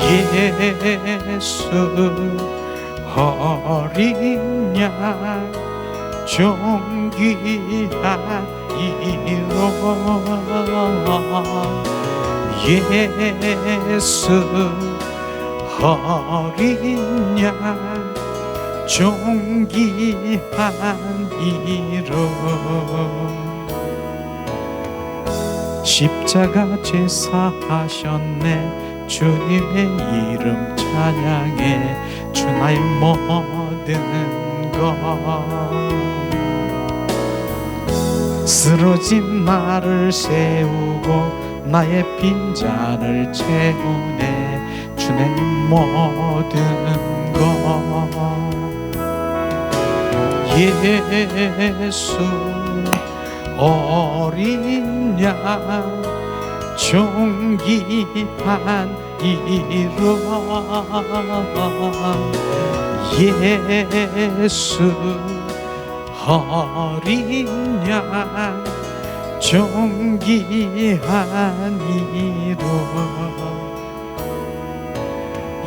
예수 어린 양 존귀한 이름 예수 어린 양 존귀한 이름 십자가 제사하셨네 주님의 이름 찬양해 주 나의 모든 것 쓰러진 나를 세우고 나의 빈잔을 채우네 주 내 모든 것 예수 어린 양 존귀한 이름 예수 어린 양 존귀한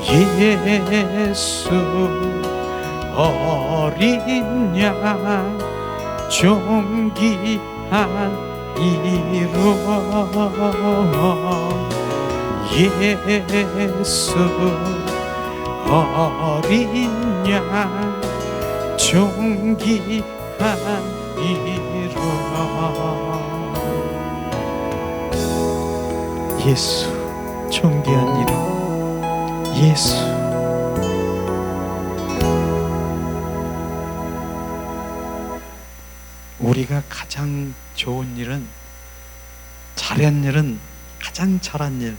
이름 예수 어린 양 존귀한 이름 예수 어린 양 존귀한 이름 예수 존귀한 이름 예수 우리가 가장 좋은 일은 잘한 일은 가장 잘한 일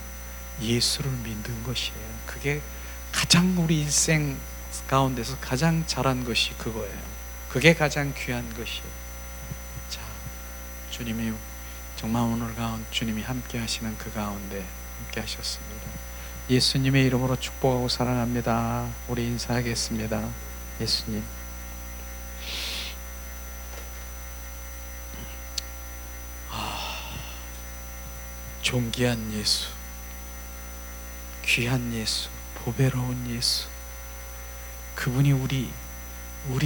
예수를 믿는 것이에요. 그게 가장 우리 일생 가운데서 가장 잘한 것이 그거예요. 그게 가장 귀한 것이에요. 자, 주님이 정말 오늘 가운데 주님이 함께 하시는 그 가운데 함께 하셨습니다. 예수님의 이름으로 축복하고 사랑합니다. 우리 인사하겠습니다. 예수님 존귀한 예수, 귀한 예수, 보배로운 예수, 그분이 우리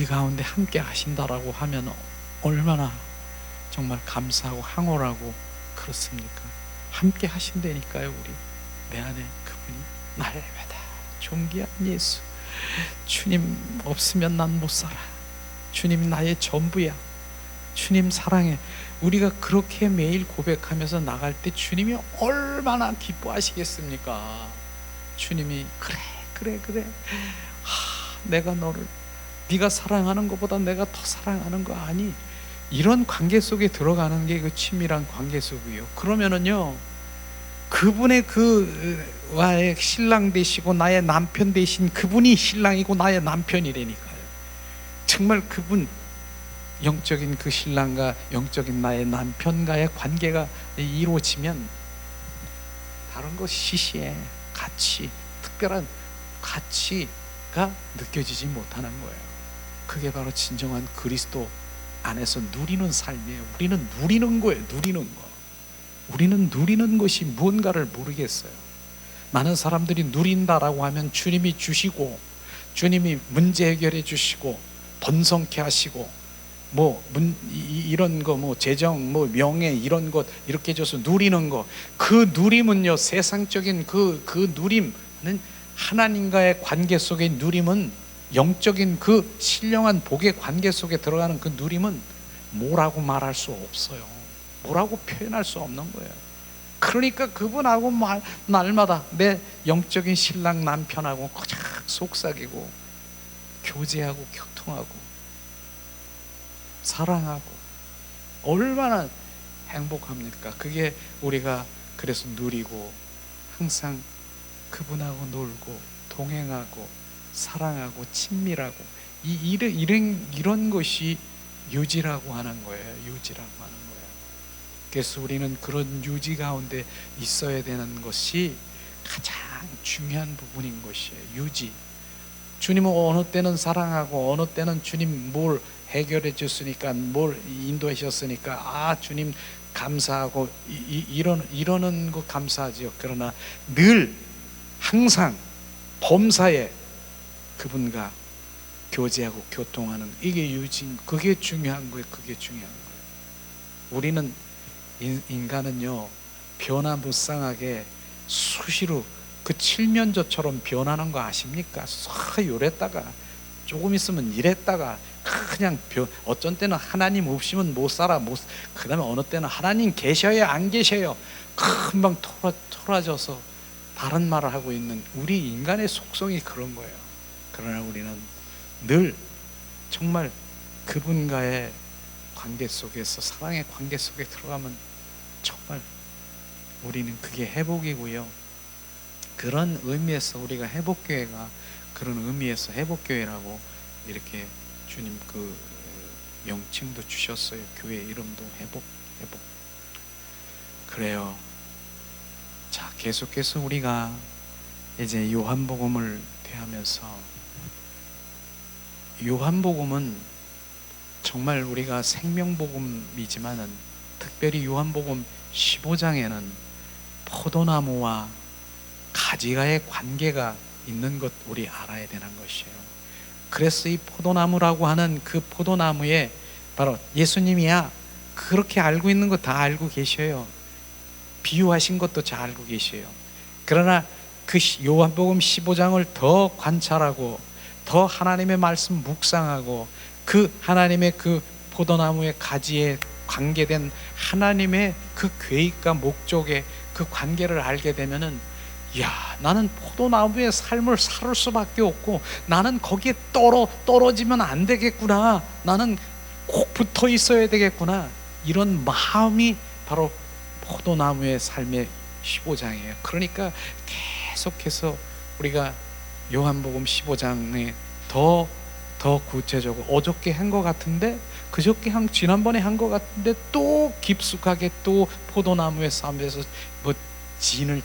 가운데 함께 하신다라고 하면 얼마나 정말 감사하고 황홀하고 그렇습니까? 함께 하신다니까요. 우리 내 안에 그분이 날마다 존귀한 예수, 주님 없으면 난 못 살아, 주님 나의 전부야, 주님 사랑해. 우리가 그렇게 매일 고백하면서 나갈 때 주님이 얼마나 기뻐하시겠습니까? 주님이 그래 내가 너를 네가 사랑하는 것보다 내가 더 사랑하는 거 아니? 이런 관계 속에 들어가는 게 그 친밀한 관계 속이에요. 그러면은요 그분의 그와의 신랑 되시고 나의 남편 되신 그분이 신랑이고 나의 남편이라니까요. 정말 그분 영적인 그 신랑과 영적인 나의 남편과의 관계가 이루어지면 다른 것 시시해 가치, 특별한 가치가 느껴지지 못하는 거예요. 그게 바로 진정한 그리스도 안에서 누리는 삶이에요. 우리는 누리는 거예요. 누리는 거. 우리는 누리는 것이 무언가를 모르겠어요. 많은 사람들이 누린다라고 하면 주님이 주시고 주님이 문제 해결해 주시고 번성케 하시고 이런 거 재정 명예 이런 것 이렇게 해줘서 누리는 거, 그 누림은요 세상적인 그 누림은 하나님과의 관계 속의 누림은 영적인 그 신령한 복의 관계 속에 들어가는 그 누림은 뭐라고 말할 수 없어요. 뭐라고 표현할 수 없는 거예요. 그러니까 그분하고 날마다 내 영적인 신랑 남편하고 고작 속삭이고 교제하고 교통하고 사랑하고 얼마나 행복합니까? 그게 우리가 그래서 누리고 항상 그분하고 놀고 동행하고 사랑하고 친밀하고 이런 것이 유지라고 하는 거예요. 유지라고 하는 거예요. 그래서 우리는 그런 유지 가운데 있어야 되는 것이 가장 중요한 부분인 것이에요. 유지. 주님은 어느 때는 사랑하고 어느 때는 주님 뭘 해결해 줬으니까 뭘 인도해 주셨으니까 주님 감사하고 이러는 거 감사하죠. 그러나 늘 항상 범사에 그분과 교제하고 교통하는, 이게 유진, 그게 중요한 거예요. 그게 중요한 거예요. 우리는 인간은요, 변화무쌍하게 수시로 그 칠면조처럼 변하는 거 아십니까? 요랬다가 조금 있으면 이랬다가 그냥 어쩐 때는 하나님 없이면 못 살아. 그 다음에 어느 때는 하나님 계셔요 안 계셔요, 금방 토라져서 다른 말을 하고 있는 우리 인간의 속성이 그런 거예요. 그러나 우리는 늘 정말 그분과의 관계 속에서, 사랑의 관계 속에 들어가면 정말 우리는 그게 회복이고요. 그런 의미에서 우리가 회복교회가, 그런 의미에서 회복교회라고 이렇게 주님 그 명칭도 주셨어요. 교회 이름도 회복. 그래요. 자, 계속해서 우리가 이제 요한복음을 대하면서, 요한복음은 정말 우리가 생명복음이지만은 특별히 요한복음 15장에는 포도나무와 가지가의 관계가 있는 것 우리 알아야 되는 것이에요. 그래서 이 포도나무라고 하는 그 포도나무에 바로 예수님이야, 그렇게 알고 있는 거 다 알고 계셔요. 비유하신 것도 잘 알고 계셔요. 그러나 그 요한복음 15장을 더 관찰하고 더 하나님의 말씀 묵상하고 그 하나님의 그 포도나무의 가지에 관계된 하나님의 그 계획과 목적의 그 관계를 알게 되면은, 야, 나는 포도나무의 삶을 살 수밖에 없고 나는 거기에 떨어지면 안 되겠구나, 나는 꼭 붙어 있어야 되겠구나, 이런 마음이 바로 포도나무의 삶의 15장이에요. 그러니까 계속해서 우리가 요한복음 15장에 더 구체적으로, 어저께 한 것 같은데, 그저께 지난번에 한 것 같은데 또 깊숙하게 또 포도나무의 삶에서 뭐 즙을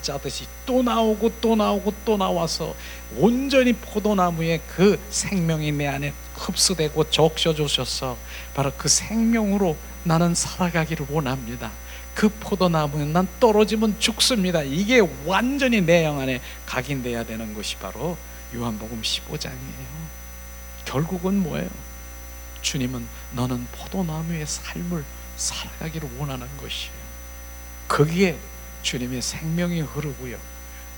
짜듯이 또 나오고 또 나오고 또 나와서 온전히 포도나무의 그 생명이 내 안에 흡수되고 적셔주셔서 바로 그 생명으로 나는 살아가기를 원합니다. 그 포도나무는 난 떨어지면 죽습니다. 이게 완전히 내 영 안에 각인돼야 되는 것이 바로 요한복음 15장이에요. 결국은 뭐예요? 주님은 너는 포도나무의 삶을 살아가기를 원하는 것이에요. 거기에 주님의 생명이 흐르고요,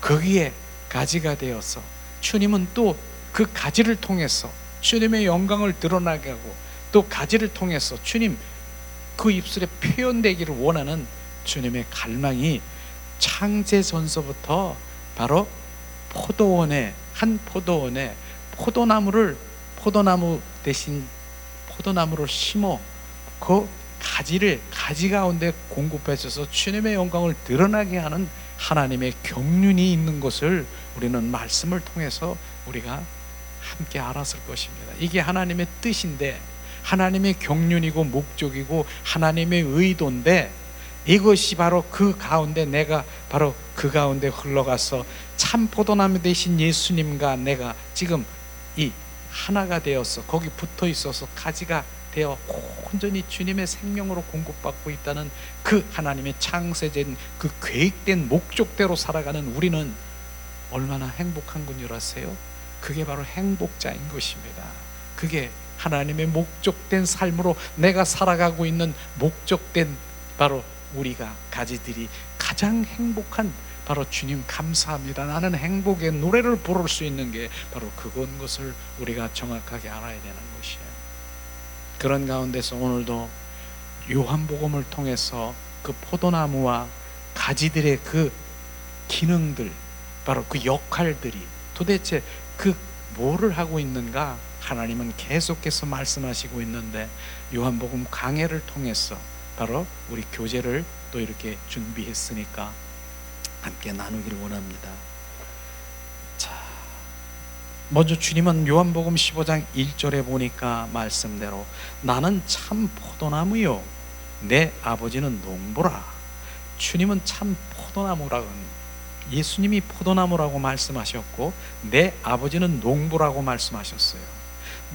거기에 가지가 되어서 주님은 또 그 가지를 통해서 주님의 영광을 드러나게 하고, 또 가지를 통해서 주님 그 입술에 표현되기를 원하는 주님의 갈망이 창세전서부터 바로 한 포도원에 포도나무 대신 포도나무를 심어 그 가지 가운데 공급해 줘서 주님의 영광을 드러나게 하는 하나님의 경륜이 있는 것을 우리는 말씀을 통해서 우리가 함께 알았을 것입니다. 이게 하나님의 뜻인데, 하나님의 경륜이고 목적이고 하나님의 의도인데, 이것이 바로 그 가운데 내가 바로 그 가운데 흘러가서 참 포도나무 되신 예수님과 내가 지금 이 하나가 되어서 거기 붙어 있어서 가지가 되어 온전히 주님의 생명으로 공급받고 있다는 그 하나님의 창세된 그 계획된 목적대로 살아가는 우리는 얼마나 행복한 건 줄 아세요? 그게 바로 행복자인 것입니다. 그게 하나님의 목적된 삶으로 내가 살아가고 있는 목적된 바로 우리가 가지들이 가장 행복한, 바로 주님 감사합니다, 나는 행복의 노래를 부를 수 있는 게 바로 그건 것을 우리가 정확하게 알아야 되는 것이에요. 그런 가운데서 오늘도 요한복음을 통해서 그 포도나무와 가지들의 그 기능들, 바로 그 역할들이 도대체 그 뭐를 하고 있는가, 하나님은 계속해서 말씀하시고 있는데, 요한복음 강해를 통해서 바로 우리 교제를 또 이렇게 준비했으니까 함께 나누기를 원합니다. 자, 먼저 주님은 요한복음 15장 1절에 보니까 말씀대로 나는 참 포도나무요 내 아버지는 농부라. 주님은 참 포도나무라고, 예수님이 포도나무라고 말씀하셨고 내 아버지는 농부라고 말씀하셨어요.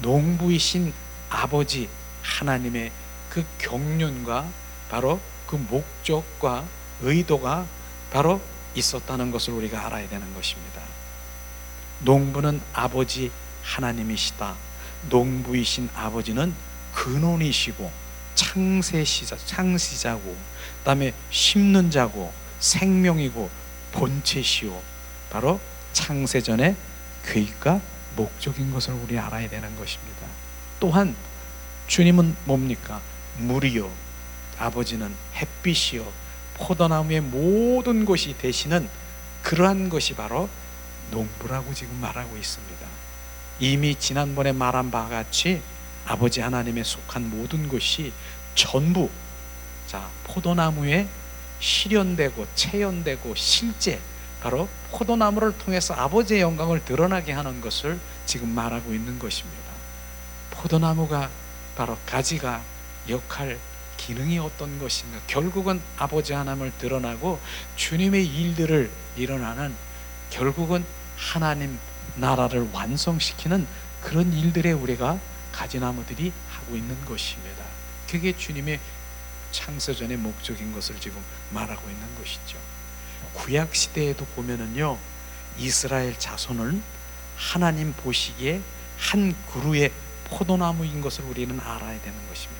농부이신 아버지 하나님의 그 경륜과 바로 그 목적과 의도가 바로 있었다는 것을 우리가 알아야 되는 것입니다. 농부는 아버지 하나님이시다. 농부이신 아버지는 근원이시고 창시자고, 그다음에 심는 자고 생명이고 본체시오. 바로 창세전의 계획과 목적인 것을 우리 알아야 되는 것입니다. 또한 주님은 뭡니까? 물이요, 아버지는 햇빛이요, 포도나무의 모든 것이 되시는 그러한 것이 바로 농부라고 지금 말하고 있습니다. 이미 지난번에 말한 바와 같이 아버지 하나님에 속한 모든 것이 전부 포도나무에 실현되고 체현되고 실제 바로 포도나무를 통해서 아버지의 영광을 드러나게 하는 것을 지금 말하고 있는 것입니다. 포도나무가 바로 가지가 역할 기능이 어떤 것인가? 결국은 아버지 하나님을 드러나고 주님의 일들을 일어나는, 결국은 하나님 나라를 완성시키는 그런 일들에 우리가 가지나무들이 하고 있는 것입니다. 그게 주님의 창세전의 목적인 것을 지금 말하고 있는 것이죠. 구약 시대에도 보면은요, 이스라엘 자손은 하나님 보시기에 한 그루의 포도나무인 것을 우리는 알아야 되는 것입니다.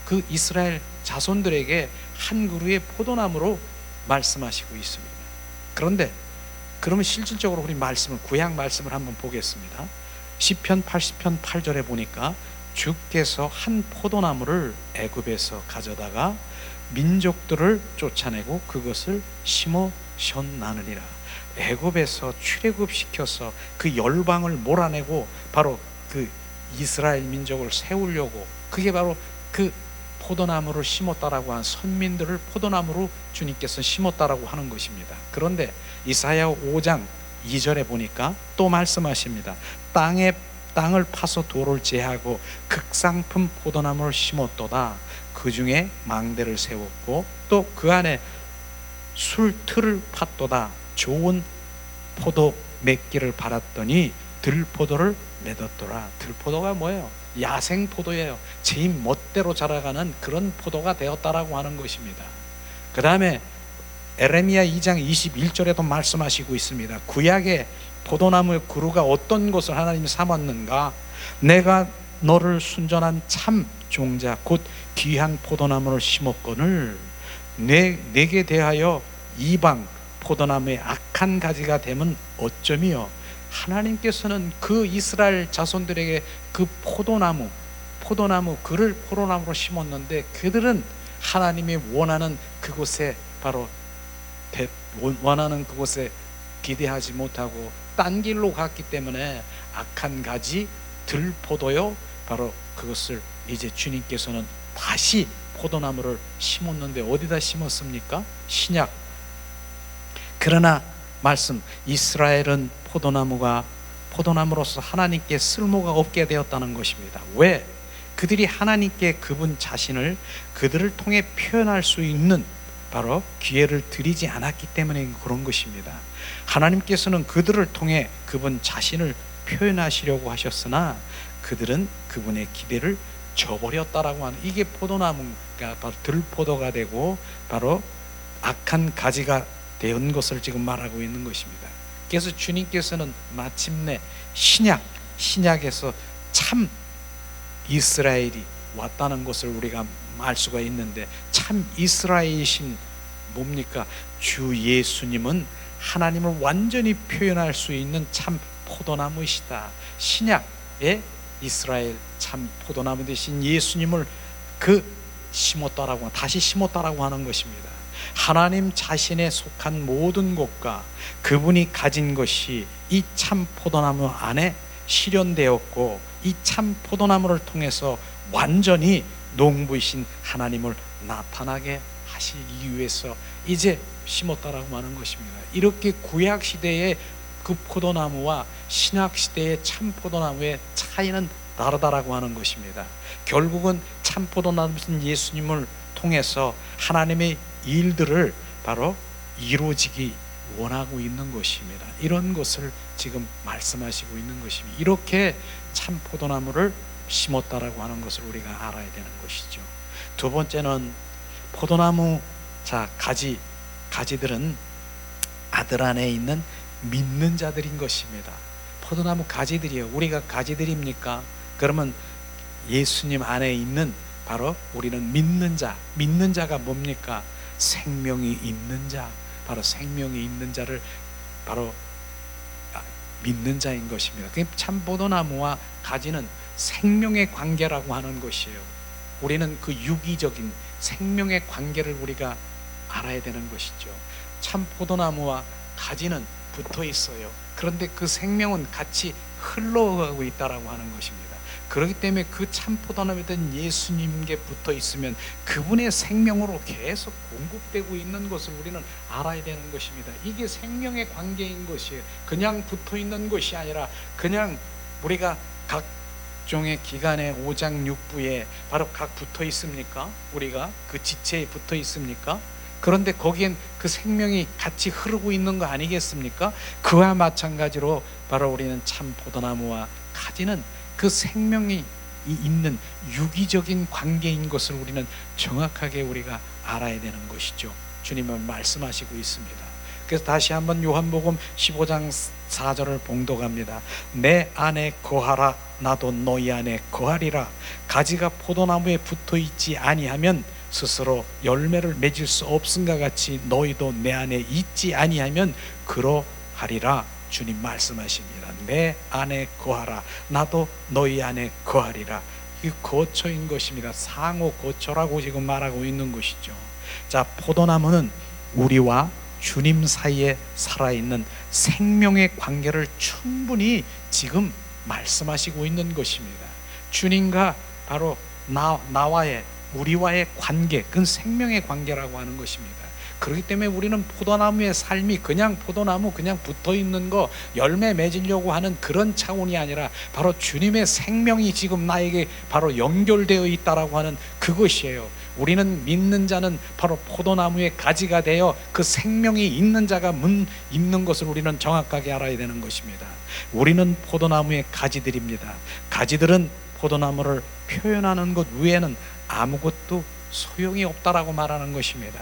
그 이스라엘 자손들에게 한 그루의 포도나무로 말씀하시고 있습니다. 그런데 그러면 실질적으로 우리 말씀을, 구약 말씀을 한번 보겠습니다. 시편 80편 8절에 보니까 주께서 한 포도나무를 애굽에서 가져다가 민족들을 쫓아내고 그것을 심으셨나느니라. 애굽에서 출애굽시켜서 그 열방을 몰아내고 바로 그 이스라엘 민족을 세우려고, 그게 바로 그 포도나무를 심었다라고 한 선민들을 포도나무로 주님께서 심었다라고 하는 것입니다. 그런데 이사야 5장 2절에 보니까 또 말씀하십니다. 땅을 파서 돌을 제하고 극상품 포도나무를 심었도다. 그 중에 망대를 세웠고 또 그 안에 술틀을 팠도다. 좋은 포도 맺기를 바랐더니 들포도를 맺었더라. 들포도가 뭐예요? 야생 포도예요. 제 멋대로 자라가는 그런 포도가 되었다라고 하는 것입니다. 그 다음에 에레미야 2장 21절에도 말씀하시고 있습니다. 구약의 포도나무의 그루가 어떤 것을 하나님이 삼았는가? 내가 너를 순전한 참 종자 곧 귀한 포도나무를 심었거늘 내게 대하여 이방 포도나무의 악한 가지가 되면 어쩌미요? 하나님께서는 그 이스라엘 자손들에게 그 포도나무 그를 포도나무로 심었는데 그들은 하나님이 원하는 그곳에 바로 원하는 그곳에 기대하지 못하고 딴 길로 갔기 때문에 악한 가지 들포도요, 바로 그것을 이제 주님께서는 다시 포도나무를 심었는데 어디다 심었습니까? 신약. 그러나 말씀, 이스라엘은 포도나무로서 하나님께 쓸모가 없게 되었다는 것입니다. 왜? 그들이 하나님께 그분 자신을 그들을 통해 표현할 수 있는 바로 기회를 드리지 않았기 때문에 그런 것입니다. 하나님께서는 그들을 통해 그분 자신을 표현하시려고 하셨으나 그들은 그분의 기대를 저버렸다라고 하는, 이게 포도나무가 바로 들포도가 되고 바로 악한 가지가 된 것을 지금 말하고 있는 것입니다. 그래서 주님께서는 마침내 신약에서 참 이스라엘이 왔다는 것을 우리가 알 수가 있는데, 참 이스라엘이신 뭡니까? 주 예수님은 하나님을 완전히 표현할 수 있는 참 포도나무이시다. 신약의 이스라엘 참 포도나무 되신 예수님을 다시 심었다라고 하는 것입니다. 하나님 자신에 속한 모든 것과 그분이 가진 것이 이 참 포도나무 안에 실현되었고, 이 참 포도나무를 통해서 완전히 농부이신 하나님을 나타나게 하시기 위해서 이제 심었다라고 하는 것입니다. 이렇게 구약 시대의 그 포도나무와 신약 시대의 참 포도나무의 차이는 다르다라고 하는 것입니다. 결국은 참 포도나무신 예수님을 통해서 하나님의 일들을 바로 이루어지기 원하고 있는 것입니다. 이런 것을 지금 말씀하시고 있는 것입니다. 이렇게 참 포도나무를 심었다라고 하는 것을 우리가 알아야 되는 것이죠. 두 번째는 포도나무 가지들은 아들 안에 있는 믿는 자들인 것입니다. 포도나무 가지들이요. 우리가 가지들입니까? 그러면 예수님 안에 있는 바로 우리는 믿는 자. 믿는 자가 뭡니까? 생명이 있는 자. 바로 생명이 있는 자를 바로 믿는 자인 것입니다. 참 포도나무와 가지는 생명의 관계라고 하는 것이에요. 우리는 그 유기적인 생명의 관계를 우리가 알아야 되는 것이죠. 참 포도나무와 가지는 붙어 있어요. 그런데 그 생명은 같이 흘러가고 있다라고 하는 것입니다. 그렇기 때문에 그 참 포도나무에 된 예수님께 붙어 있으면 그분의 생명으로 계속 공급되고 있는 것을 우리는 알아야 되는 것입니다. 이게 생명의 관계인 것이에요. 그냥 붙어 있는 것이 아니라 그냥 우리가 각종의 기관의 5장 6부에 바로 각 붙어 있습니까? 우리가 그 지체에 붙어 있습니까? 그런데 거기엔 그 생명이 같이 흐르고 있는 거 아니겠습니까? 그와 마찬가지로 바로 우리는 참 포도나무와 가지는 그 생명이 있는 유기적인 관계인 것을 우리는 정확하게 우리가 알아야 되는 것이죠. 주님은 말씀하시고 있습니다. 그래서 다시 한번 요한복음 15장 4절을 봉독합니다. 내 안에 거하라 나도 너희 안에 거하리라. 가지가 포도나무에 붙어 있지 아니하면 스스로 열매를 맺을 수 없음과 같이 너희도 내 안에 있지 아니하면 그러하리라. 주님 말씀하십니다. 내 안에 거하라 나도 너희 안에 거하리라. 이 거처인 것입니다. 상호 거처라고 지금 말하고 있는 것이죠. 자, 포도나무는 우리와 주님 사이에 살아있는 생명의 관계를 충분히 지금 말씀하시고 있는 것입니다. 주님과 바로 나와의 우리와의 관계, 그건 생명의 관계라고 하는 것입니다. 그렇기 때문에 우리는 포도나무의 삶이 그냥 포도나무 그냥 붙어있는 거 열매 맺으려고 하는 그런 차원이 아니라 바로 주님의 생명이 지금 나에게 바로 연결되어 있다라고 하는 그것이에요. 우리는 믿는 자는 바로 포도나무의 가지가 되어 그 생명이 있는 자가 있는 것을 우리는 정확하게 알아야 되는 것입니다. 우리는 포도나무의 가지들입니다. 가지들은 포도나무를 표현하는 것 외에는 아무것도 소용이 없다라고 말하는 것입니다.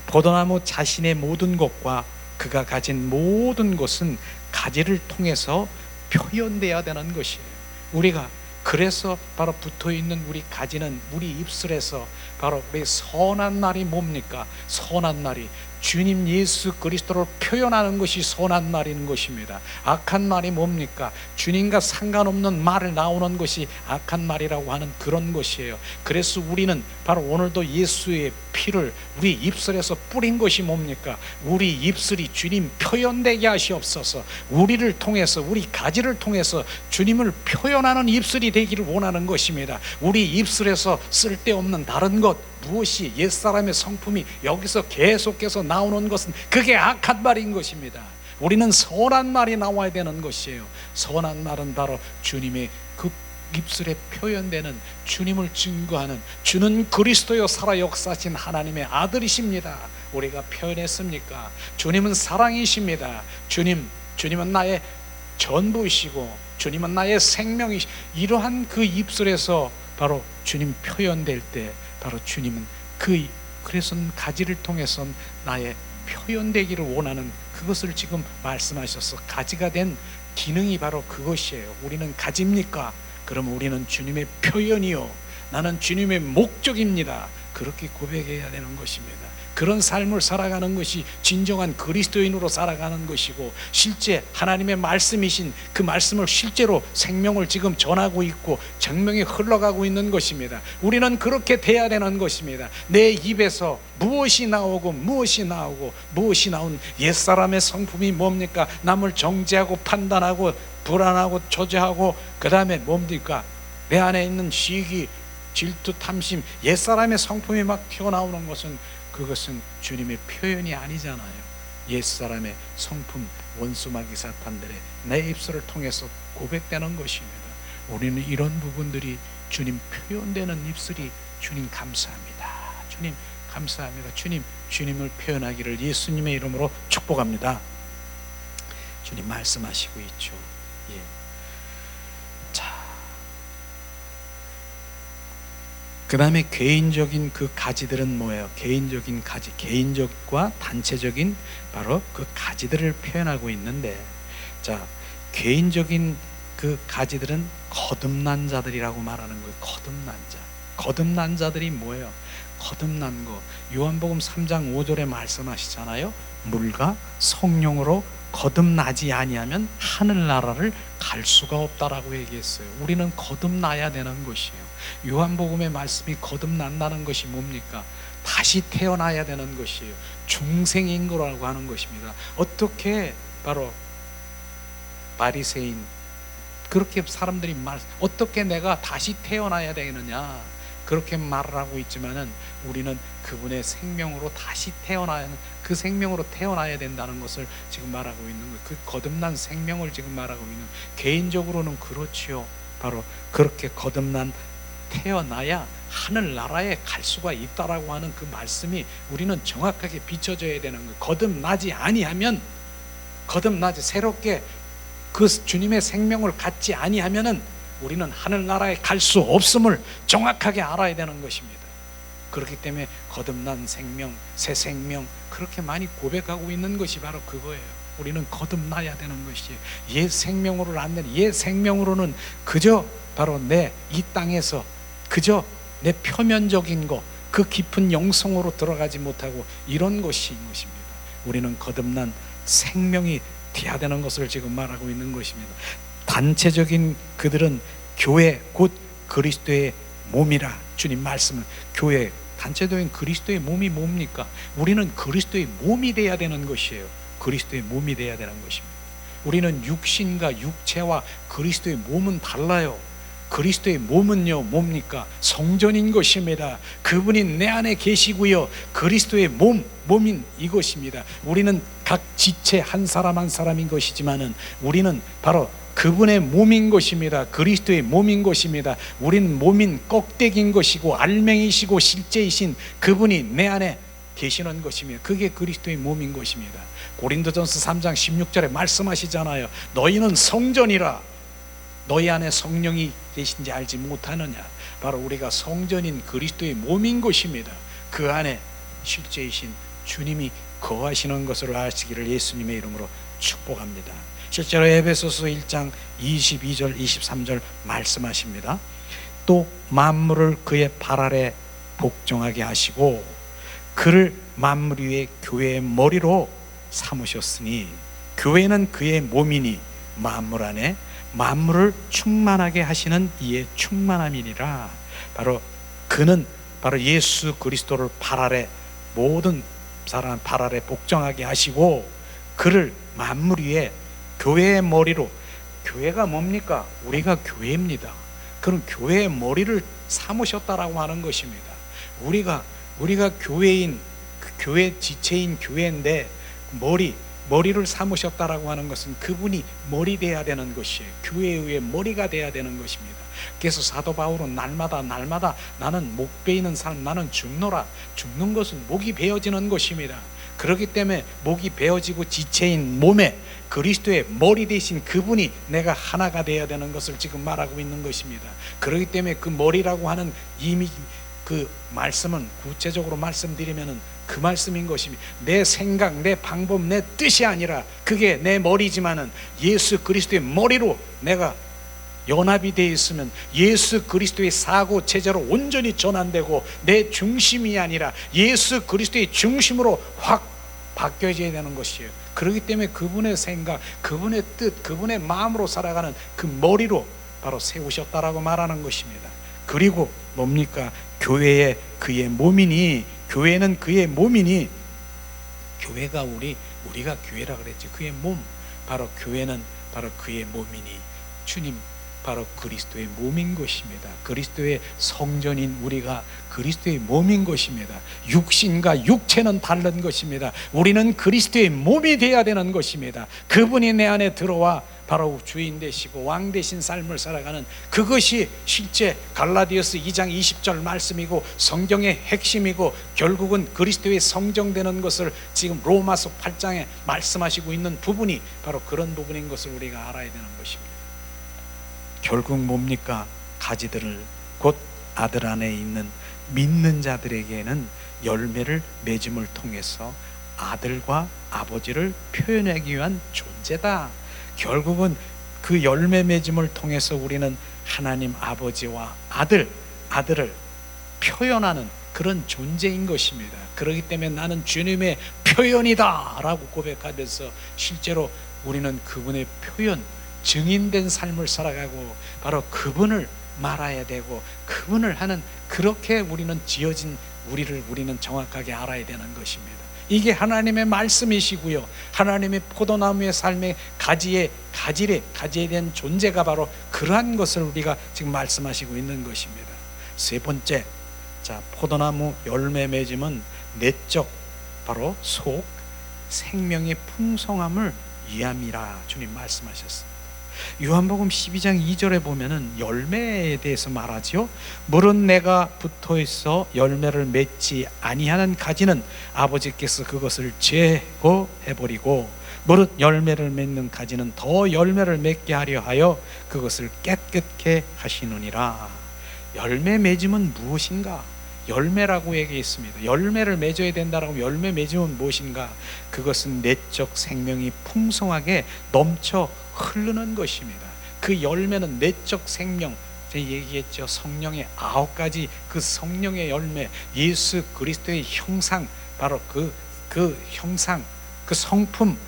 포도나무 자신의 모든 것과 그가 가진 모든 것은 가지를 통해서 표현되어야 되는 것이에요. 우리가 그래서 바로 붙어있는 우리 가지는 우리 입술에서 바로 우리 선한 말이 뭡니까? 선한 말이 주님 예수 그리스도를 표현하는 것이 선한 말인 것입니다. 악한 말이 뭡니까? 주님과 상관없는 말을 나오는 것이 악한 말이라고 하는 그런 것이에요. 그래서 우리는 바로 오늘도 예수의 피를 우리 입술에서 뿌린 것이 뭡니까? 우리 입술이 주님 표현되게 하시옵소서. 우리를 통해서 우리 가지를 통해서 주님을 표현하는 입술이 되기를 원하는 것입니다. 우리 입술에서 쓸데없는 다른 것 무엇이 옛사람의 성품이 여기서 계속해서 나오는 것은 그게 악한 말인 것입니다. 우리는 선한 말이 나와야 되는 것이에요. 선한 말은 바로 주님의 그 입술에 표현되는 주님을 증거하는 주는 그리스도여 살아 역사하신 하나님의 아들이십니다. 우리가 표현했습니까? 주님은 사랑이십니다. 주님은 나의 전부이시고 주님은 나의 생명이시고 이러한 그 입술에서 바로 주님 표현될 때 바로 주님은 그래서 가지를 통해서 나의 표현되기를 원하는 그것을 지금 말씀하셔서 가지가 된 기능이 바로 그것이에요. 우리는 가지입니까? 그럼 우리는 주님의 표현이요 나는 주님의 목적입니다. 그렇게 고백해야 되는 것입니다. 그런 삶을 살아가는 것이 진정한 그리스도인으로 살아가는 것이고 실제 하나님의 말씀이신 그 말씀을 실제로 생명을 지금 전하고 있고 생명이 흘러가고 있는 것입니다. 우리는 그렇게 돼야 되는 것입니다. 내 입에서 무엇이 나오고 무엇이 나온 옛사람의 성품이 뭡니까? 남을 정죄하고 판단하고 불안하고 저주하고 그 다음에 뭡니까? 내 안에 있는 시기, 질투, 탐심 옛사람의 성품이 막 튀어나오는 것은 그것은 주님의 표현이 아니잖아요. 옛사람의 성품 원수마귀 사탄들의 내 입술을 통해서 고백되는 것입니다. 우리는 이런 부분들이 주님 표현되는 입술이 주님 감사합니다. 주님 감사합니다. 주님을 표현하기를 예수님의 이름으로 축복합니다. 주님 말씀하시고 있죠. 예. 자, 그 다음에 개인적인 그 가지들은 뭐예요? 개인적인 가지, 개인적과 단체적인 바로 그 가지들을 표현하고 있는데, 자, 개인적인 그 가지들은 거듭난 자들이라고 말하는 거예요. 거듭난 자. 거듭난 자들이 뭐예요? 거듭난 거. 요한복음 3장 5절에 말씀하시잖아요. 물과 성령으로 거듭나지 아니하면 하늘나라를 갈 수가 없다라고 얘기했어요. 우리는 거듭나야 되는 것이에요. 요한복음의 말씀이 거듭난다는 것이 뭡니까? 다시 태어나야 되는 것이에요. 중생인 거라고 하는 것입니다. 어떻게 바로 바리새인 그렇게 사람들이 어떻게 내가 다시 태어나야 되느냐 그렇게 말을 하고 있지만은 우리는 그분의 생명으로 다시 태어나야 그 생명으로 태어나야 된다는 것을 지금 말하고 있는 거예요. 그 거듭난 생명을 지금 말하고 있는 개인적으로는 그렇지요. 바로 그렇게 거듭난 태어나야 하늘나라에 갈 수가 있다라고 하는 그 말씀이 우리는 정확하게 비춰져야 되는 거예요. 거듭나지 아니하면 거듭나지 새롭게 그 주님의 생명을 갖지 아니하면은 우리는 하늘나라에 갈 수 없음을 정확하게 알아야 되는 것입니다. 그렇기 때문에 거듭난 생명, 새 생명 그렇게 많이 고백하고 있는 것이 바로 그거예요. 우리는 거듭나야 되는 것이에요. 옛 생명으로는 안 되는, 옛 생명으로는 그저 바로 내 이 땅에서 그저 내 표면적인 것, 그 깊은 영성으로 들어가지 못하고 이런 것인 것입니다. 우리는 거듭난 생명이 돼야 되는 것을 지금 말하고 있는 것입니다. 단체적인 그들은 교회 곧 그리스도의 몸이라. 주님 말씀은 교회 단체적인 그리스도의 몸이 뭡니까? 우리는 그리스도의 몸이 돼야 되는 것이에요. 그리스도의 몸이 돼야 되는 것입니다. 우리는 육신과 육체와 그리스도의 몸은 달라요. 그리스도의 몸은요 뭡니까? 성전인 것입니다. 그분이 내 안에 계시고요. 그리스도의 몸인 이것입니다. 우리는 각 지체 한 사람 한 사람인 것이지만은 우리는 바로 그분의 몸인 것입니다. 그리스도의 몸인 것입니다. 우리는 몸인 껍데기인 것이고 알맹이시고 실제이신 그분이 내 안에 계시는 것입니다. 그게 그리스도의 몸인 것입니다. 고린도전서 3장 16절에 말씀하시잖아요. 너희는 성전이라. 너희 안에 성령이 계신지 알지 못하느냐. 바로 우리가 성전인 그리스도의 몸인 것입니다. 그 안에 실제이신 주님이 거하시는 것을 아시기를 예수님의 이름으로 축복합니다. 실제로 에베소서 1장 22절 23절 말씀하십니다. 또 만물을 그의 발 아래 복종하게 하시고 그를 만물 위에 교회의 머리로 삼으셨으니 교회는 그의 몸이니 만물 안에 만물을 충만하게 하시는 이의 충만함이니라. 바로 그는 바로 예수 그리스도를 발 아래 모든 사람 발 아래 복종하게 하시고 그를 만물 위에 교회의 머리로. 교회가 뭡니까? 우리가 교회입니다. 그럼 교회의 머리를 삼으셨다라고 하는 것입니다. 우리가 교회인 교회 지체인 교회인데 머리를 삼으셨다라고 하는 것은 그분이 머리 돼야 되는 것이에요. 교회의 머리가 돼야 되는 것입니다. 그래서 사도 바울은 날마다 나는 목 베이는 삶, 나는 죽노라. 죽는 것은 목이 베어지는 것입니다. 그렇기 때문에 목이 베어지고 지체인 몸에 그리스도의 머리 대신 그분이 내가 하나가 되어야 되는 것을 지금 말하고 있는 것입니다. 그렇기 때문에 그 머리라고 하는 이미 그 말씀은 구체적으로 말씀드리면은 그 말씀인 것입니다. 내 생각, 내 방법, 내 뜻이 아니라 그게 내 머리지만은 예수 그리스도의 머리로 내가 연합이 되어 있으면 예수 그리스도의 사고 체제로 온전히 전환되고 내 중심이 아니라 예수 그리스도의 중심으로 확 바뀌어져야 되는 것이에요. 그렇기 때문에 그분의 생각, 그분의 뜻, 그분의 마음으로 살아가는 그 머리로 바로 세우셨다라고 말하는 것입니다. 그리고 뭡니까? 교회에 그의 몸이니, 교회는 그의 몸이니, 교회가 우리가 교회라 그랬지. 그의 몸, 바로 교회는 바로 그의 몸이니 주님 바로 그리스도의 몸인 것입니다. 그리스도의 성전인 우리가 그리스도의 몸인 것입니다. 육신과 육체는 다른 것입니다. 우리는 그리스도의 몸이 되어야 되는 것입니다. 그분이 내 안에 들어와 바로 주인 되시고 왕 되신 삶을 살아가는 그것이 실제 갈라디아서 2장 20절 말씀이고 성경의 핵심이고 결국은 그리스도의 성정되는 것을 지금 로마서 8장에 말씀하시고 있는 부분이 바로 그런 부분인 것을 우리가 알아야 되는 것입니다. 결국 뭡니까? 가지들을 곧 아들 안에 있는 믿는 자들에게는 열매를 맺음을 통해서 아들과 아버지를 표현하기 위한 존재다. 결국은 그 열매 맺음을 통해서 우리는 하나님 아버지와 아들을 표현하는 그런 존재인 것입니다. 그렇기 때문에 나는 주님의 표현이다 라고 고백하면서 실제로 우리는 그분의 표현, 증인된 삶을 살아가고 바로 그분을 말아야 되고 그분을 하는, 그렇게 우리는 지어진 우리는 정확하게 알아야 되는 것입니다. 이게 하나님의 말씀이시고요, 하나님의 포도나무의 삶의 가지에 대한 존재가 바로 그러한 것을 우리가 지금 말씀하시고 있는 것입니다. 세 번째, 포도나무 열매 맺음은 내적, 바로 속 생명의 풍성함을 위함이라 주님 말씀하셨습니다. 요한복음 12장 2절에 보면은 열매에 대해서 말하지요. 물은 내가 붙어 있어 열매를 맺지 아니하는 가지는 아버지께서 그것을 제거해 버리고 무릇 열매를 맺는 가지는 더 열매를 맺게 하려 하여 그것을 깨끗게 하시느니라. 열매 맺음은 무엇인가? 열매라고 얘기했습니다. 열매를 맺어야 된다라고. 열매 맺음은 무엇인가? 그것은 내적 생명이 풍성하게 넘쳐 흐르는 것입니다. 그 열매는 내적 생명, 제가 얘기했죠. 성령의 9가지 그 성령의 열매, 예수 그리스도의 형상, 바로 그 형상, 그 성품,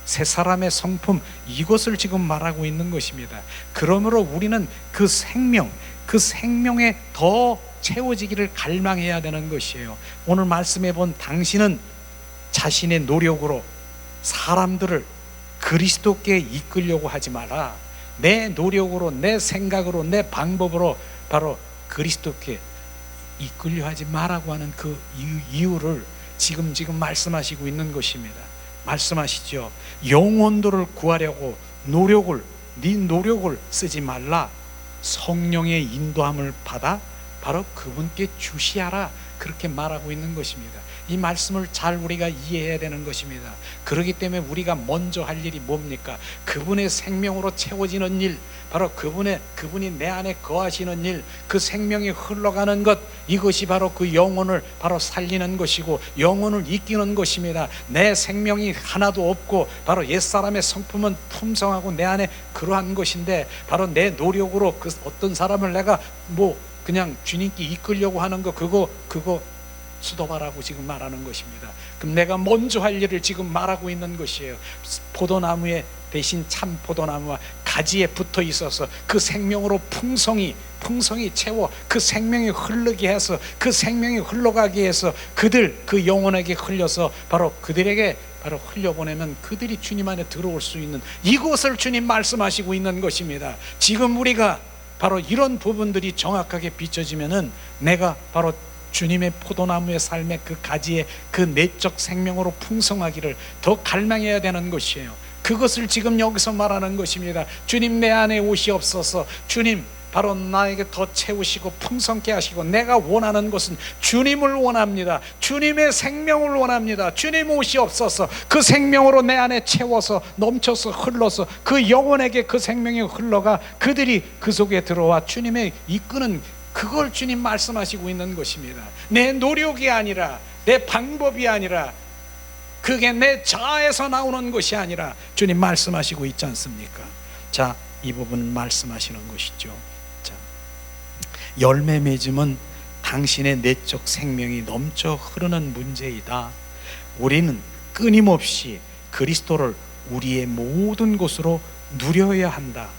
새 사람의 성품, 이것을 지금 말하고 있는 것입니다. 그러므로 우리는 그 생명에 더 채워지기를 갈망해야 되는 것이에요. 오늘 말씀해 본 당신은 자신의 노력으로 사람들을 그리스도께 이끌려고 하지 마라. 내 노력으로, 내 생각으로, 내 방법으로 바로 그리스도께 이끌려 하지 마라고 하는 그 이유를 지금 말씀하시고 있는 것입니다. 말씀하시죠. 영혼들을 구하려고 네 노력을 쓰지 말라. 성령의 인도함을 받아 바로 그분께 주시하라. 그렇게 말하고 있는 것입니다. 이 말씀을 잘 우리가 이해해야 되는 것입니다. 그렇기 때문에 우리가 먼저 할 일이 뭡니까? 그분의 생명으로 채워지는 일, 바로 그분이 내 안에 거하시는 일, 그 생명이 흘러가는 것, 이것이 바로 그 영혼을 바로 살리는 것이고 영혼을 이끄는 것입니다. 내 생명이 하나도 없고 바로 옛사람의 성품은 풍성하고 내 안에 그러한 것인데, 바로 내 노력으로 그 어떤 사람을 내가 그냥 주님께 이끌려고 하는 거, 그거 수도바라고 지금 말하는 것입니다. 그럼 내가 먼저 할 일을 지금 말하고 있는 것이에요. 포도나무에 대신 참 포도나무와 가지에 붙어 있어서 그 생명으로 풍성히 채워 그 생명이 흐르게 해서, 그 생명이 흘러가게 해서 그 영혼에게 흘려서 바로 그들에게 바로 흘려보내면 그들이 주님 안에 들어올 수 있는, 이것을 주님 말씀하시고 있는 것입니다. 지금 우리가 바로 이런 부분들이 정확하게 비춰지면은 내가 바로 주님의 포도나무의 삶의 그 가지에 그 내적 생명으로 풍성하기를 더 갈망해야 되는 것이에요. 그것을 지금 여기서 말하는 것입니다. 주님 내 안에 오시옵소서. 주님 바로 나에게 더 채우시고 풍성케 하시고, 내가 원하는 것은 주님을 원합니다. 주님의 생명을 원합니다. 주님 오시옵소서. 그 생명으로 내 안에 채워서 넘쳐서 흘러서 그 영혼에게 그 생명이 흘러가 그들이 그 속에 들어와 주님의 이끄는, 그걸 주님 말씀하시고 있는 것입니다. 내 노력이 아니라, 내 방법이 아니라, 그게 내 자아에서 나오는 것이 아니라 주님 말씀하시고 있지 않습니까? 자, 이 부분은 말씀하시는 것이죠. 자, 열매 맺음은 당신의 내적 생명이 넘쳐 흐르는 문제이다. 우리는 끊임없이 그리스도를 우리의 모든 것으로 누려야 한다.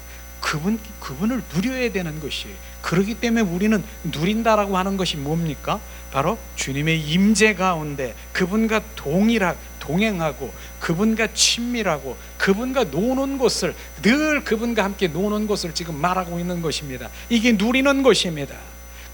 그분을 누려야 되는 것이에요. 그렇기 때문에 우리는 누린다라고 하는 것이 뭡니까? 바로 주님의 임재 가운데 그분과 동행하고 그분과 친밀하고 그분과 노는 것을, 늘 그분과 함께 노는 것을 지금 말하고 있는 것입니다. 이게 누리는 것입니다.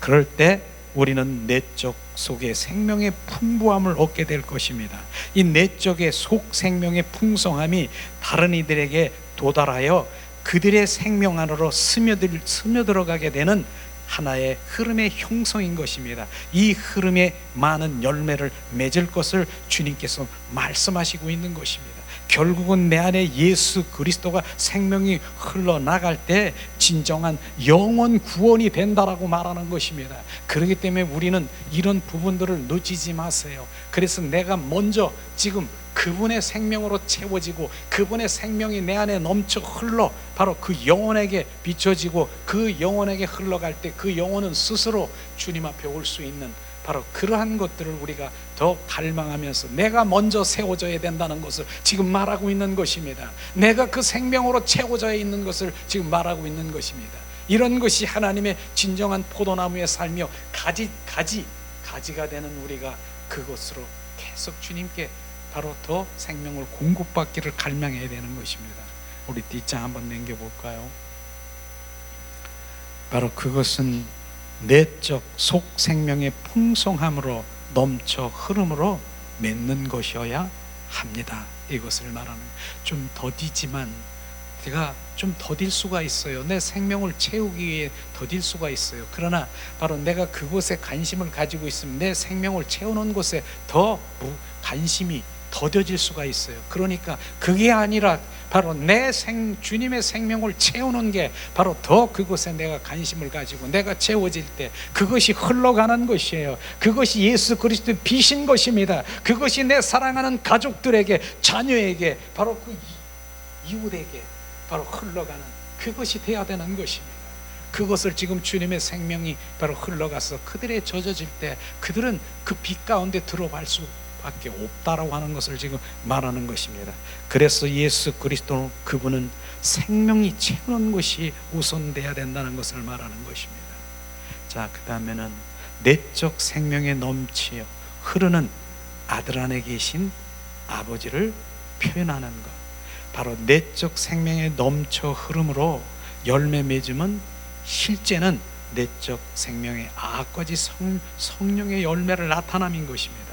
그럴 때 우리는 내적 속의 생명의 풍부함을 얻게 될 것입니다. 이 내적의 속 생명의 풍성함이 다른 이들에게 도달하여 그들의 생명 안으로 스며들어가게 되는 하나의 흐름의 형성인 것입니다. 이 흐름에 많은 열매를 맺을 것을 주님께서 말씀하시고 있는 것입니다. 결국은 내 안에 예수 그리스도가 생명이 흘러나갈 때 진정한 영원 구원이 된다라고 말하는 것입니다. 그렇기 때문에 우리는 이런 부분들을 놓치지 마세요. 그래서 내가 먼저 지금 그분의 생명으로 채워지고 그분의 생명이 내 안에 넘쳐 흘러 바로 그 영혼에게 비춰지고 그 영혼에게 흘러갈 때 그 영혼은 스스로 주님 앞에 올 수 있는 바로 그러한 것들을 우리가 더 갈망하면서 내가 먼저 세워져야 된다는 것을 지금 말하고 있는 것입니다. 내가 그 생명으로 채워져 있는 것을 지금 말하고 있는 것입니다. 이런 것이 하나님의 진정한 포도나무의 삶이요 가지가 되는 우리가 그것으로 계속 주님께 바로 더 생명을 공급받기를 갈망해야 되는 것입니다. 우리 뒷장 한번 넘겨볼까요? 바로 그것은 내적 속 생명의 풍성함으로 넘쳐 흐름으로 맺는 것이어야 합니다. 이것을 말하는, 좀 더디지만 제가 좀 더딜 수가 있어요. 내 생명을 채우기 위해 더딜 수가 있어요. 그러나 바로 내가 그곳에 관심을 가지고 있으면 내 생명을 채우는 곳에 더 관심이 더뎌질 수가 있어요. 그러니까 그게 아니라 바로 주님의 생명을 채우는 게 바로 더 그곳에 내가 관심을 가지고 내가 채워질 때 그것이 흘러가는 것이에요. 그것이 예수 그리스도의 빛인 것입니다. 그것이 내 사랑하는 가족들에게, 자녀에게, 바로 그 이웃에게 바로 흘러가는 그것이 되어야 되는 것입니다. 그것을 지금 주님의 생명이 바로 흘러가서 그들의 젖어질 때 그들은 그 빛 가운데 들어갈 수밖에 없다라고 하는 것을 지금 말하는 것입니다. 그래서 예수 그리스도 그분은 생명이 채우는 것이 우선돼야 된다는 것을 말하는 것입니다. 자, 그 다음에는 내적 생명에 넘치어 흐르는 아들 안에 계신 아버지를 표현하는 것, 바로 내적 생명에 넘쳐 흐름으로 열매 맺음은 실제는 내적 생명의 아까지 성령의 열매를 나타남인 것입니다.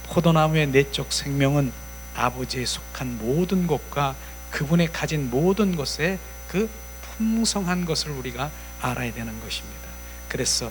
포도나무의 내적 생명은 아버지에 속한 모든 것과 그분의 가진 모든 것에 그 풍성한 것을 우리가 알아야 되는 것입니다. 그래서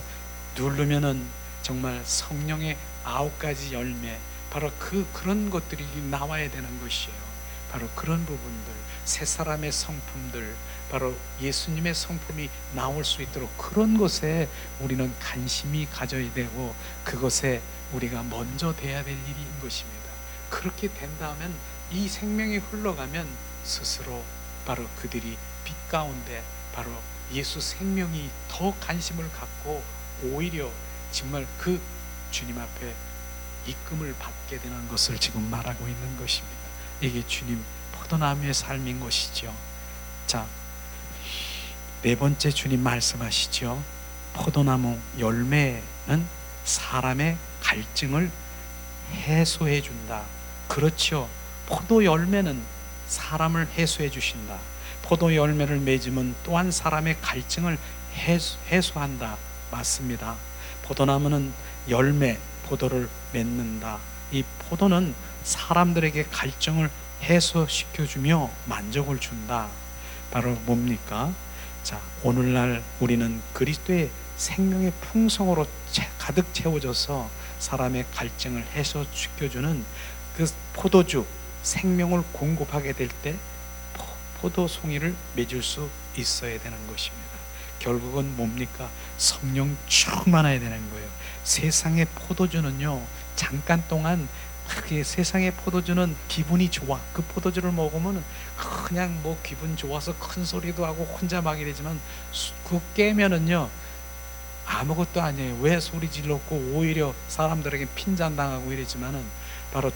누르면은 정말 성령의 9가지 열매, 바로 그런 것들이 나와야 되는 것이에요. 바로 그런 부분들, 새 사람의 성품들, 바로 예수님의 성품이 나올 수 있도록 그런 것에 우리는 관심이 가져야 되고 그것에 우리가 먼저 돼야 될 일인 것입니다. 그렇게 된다면 이 생명이 흘러가면 스스로 바로 그들이 빛 가운데 바로 예수 생명이 더 관심을 갖고 오히려 정말 그 주님 앞에 이끌림을 받게 되는 것을 지금 말하고 있는 것입니다. 이게 주님 포도나무의 삶인 것이죠. 자, 네 번째 주님 말씀하시죠. 포도나무 열매는 사람의 갈증을 해소해 준다. 그렇죠. 포도 열매는 사람을 해소해 주신다. 포도 열매를 맺으면 또한 사람의 갈증을 해소한다. 맞습니다. 포도나무는 열매, 포도를 맺는다. 이 포도는 사람들에게 갈증을 해소시켜주며 만족을 준다. 바로 뭡니까? 자, 오늘날 우리는 그리스도의 생명의 풍성으로 가득 채워져서 사람의 갈증을 해소시켜주는 그 포도주, 생명을 공급하게 될 때 포도송이를 맺을 수 있어야 되는 것입니다. 결국은 뭡니까? 성령 충만해야 되는 거예요. 세상의 포도주는요, 잠깐 동안 세상의 포도주는 기분이 좋아. 그 포도주를 먹으면 그냥 뭐 기분 좋아서 큰 소리도 하고 혼자 마게 되지만 그 깨면은요 아무것도 아니에요. 왜 소리 질렀고 오히려 사람들에게 핀잔당하고 이러지만은 바로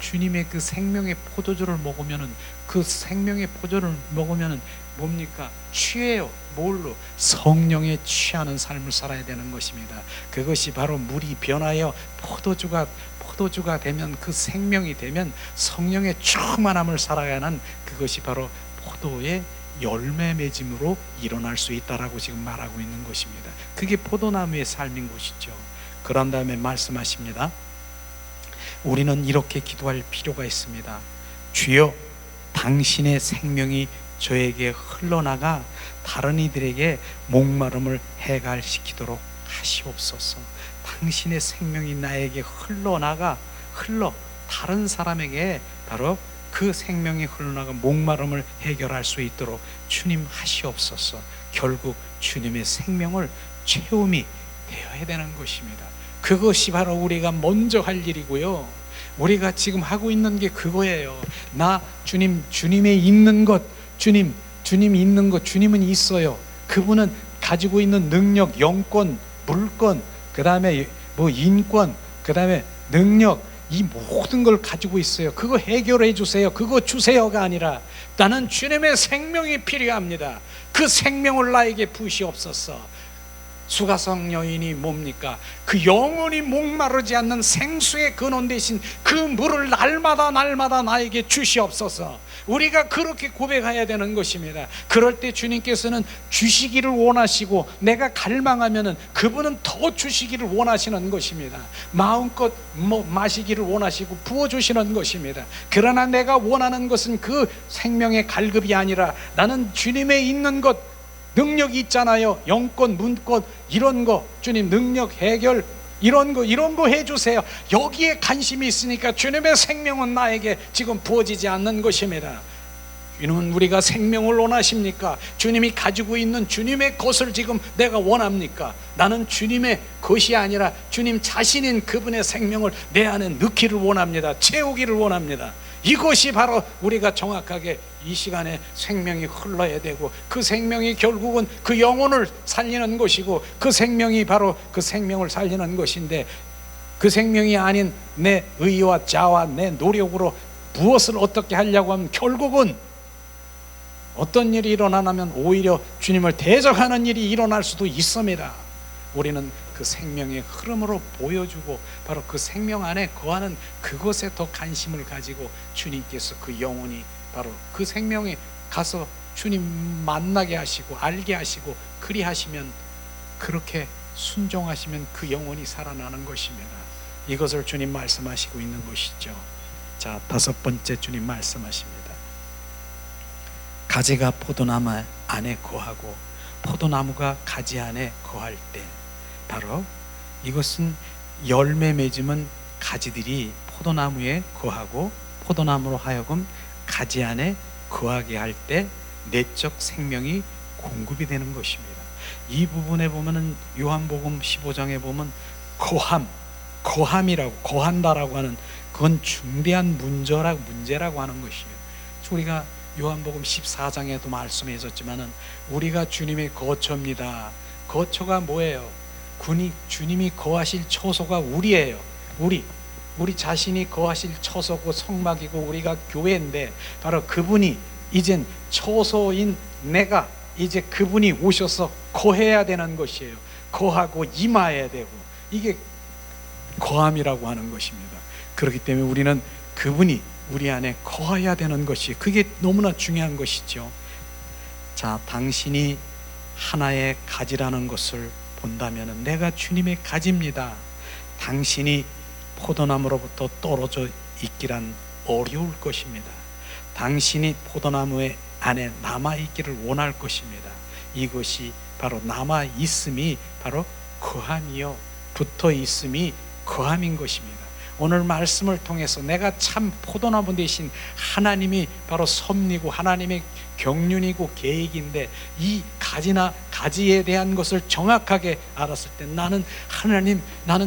주님의 그 생명의 포도주를 먹으면은, 그 생명의 포도를 먹으면은 뭡니까? 취해요. 뭘로? 성령에 취하는 삶을 살아야 되는 것입니다. 그것이 바로 물이 변하여 포도주가 되면, 그 생명이 되면 성령의 충만함을 살아가는 그것이 바로 포도의 열매 맺음으로 일어날 수 있다라고 지금 말하고 있는 것입니다. 그게 포도나무의 삶인 것이죠. 그런 다음에 말씀하십니다. 우리는 이렇게 기도할 필요가 있습니다. 주여, 당신의 생명이 저에게 흘러나가 다른 이들에게 목마름을 해갈시키도록 하시옵소서. 당신의 생명이 나에게 흘러 다른 사람에게 바로 그 생명이 흘러나가 목마름을 해결할 수 있도록 주님 하시옵소서. 결국 주님의 생명을 체험이 되어야 되는 것입니다. 그것이 바로 우리가 먼저 할 일이고요. 우리가 지금 하고 있는 게 그거예요. 나 주님에 있는 것, 주님이 있는 것, 주님은 있어요. 그분은 가지고 있는 능력, 영권, 물권, 그 다음에 뭐 인권, 그 다음에 능력, 이 모든 걸 가지고 있어요. 그거 해결해 주세요, 그거 주세요가 아니라 나는 주님의 생명이 필요합니다. 그 생명을 나에게 부으시옵소서. 수가성 여인이 뭡니까? 그 영원히 목마르지 않는 생수의 근원 대신 그 물을 날마다 나에게 주시옵소서. 우리가 그렇게 고백해야 되는 것입니다. 그럴 때 주님께서는 주시기를 원하시고, 내가 갈망하면은 그분은 더 주시기를 원하시는 것입니다. 마음껏 마시기를 원하시고 부어주시는 것입니다. 그러나 내가 원하는 것은 그 생명의 갈급이 아니라 나는 주님에 있는 것, 능력이 있잖아요. 영권, 문권, 이런 거, 주님 능력, 해결, 이런 거 해주세요. 여기에 관심이 있으니까 주님의 생명은 나에게 지금 부어지지 않는 것입니다. 주님은 우리가 생명을 원하십니까? 주님이 가지고 있는 주님의 것을 지금 내가 원합니까? 나는 주님의 것이 아니라 주님 자신인 그분의 생명을 내 안에 넣기를 원합니다. 채우기를 원합니다. 이것이 바로 우리가 정확하게 이 시간에 생명이 흘러야 되고, 그 생명이 결국은 그 영혼을 살리는 것이고, 그 생명이 바로 그 생명을 살리는 것인데, 그 생명이 아닌 내 의와 자와 내 노력으로 무엇을 어떻게 하려고 하면 결국은 어떤 일이 일어나면 오히려 주님을 대적하는 일이 일어날 수도 있습니다. 우리는 그 생명의 흐름으로 보여주고 바로 그 생명 안에 거하는 그것에 더 관심을 가지고, 주님께서 그 영혼이 바로 그 생명에 가서 주님 만나게 하시고 알게 하시고 그리하시면, 그렇게 순종하시면 그 영혼이 살아나는 것입니다. 이것을 주님 말씀하시고 있는 것이죠. 자, 다섯 번째 주님 말씀하십니다. 가지가 포도나무 안에 거하고 포도나무가 가지 안에 거할 때, 바로 이것은 열매 맺으면 가지들이 포도나무에 거하고 포도나무로 하여금 가지 안에 거하게 할 때 내적 생명이 공급이 되는 것입니다. 이 부분에 보면은 요한복음 15장에 보면 거한다라고 하는, 그건 중대한 문제라고 하는 것이에요. 우리가 요한복음 14장에도 말씀해 줬지만은 우리가 주님의 거처입니다. 거처가 뭐예요? 주님이 거하실 처소가 우리예요. 우리 자신이 거하실 처소고 성막이고 우리가 교회인데, 바로 그분이 이젠 처소인 내가 이제 그분이 오셔서 거해야 되는 것이에요. 거하고 임하여야 되고, 이게 거함이라고 하는 것입니다. 그렇기 때문에 우리는 그분이 우리 안에 거해야 되는 것이, 그게 너무나 중요한 것이죠. 자, 당신이 하나의 가지라는 것을 본다면 내가 주님의 가지입니다. 당신이 포도나무로부터 떨어져 있기란 어려울 것입니다. 당신이 포도나무의 안에 남아있기를 원할 것입니다. 이것이 바로 남아있음이 바로 거함이요, 붙어있음이 거함인 것입니다. 오늘 말씀을 통해서 내가 참 포도나무 대신 하나님이 바로 섭리고 하나님의 경륜이고 계획인데, 이 가지에 대한 것을 정확하게 알았을 때 나는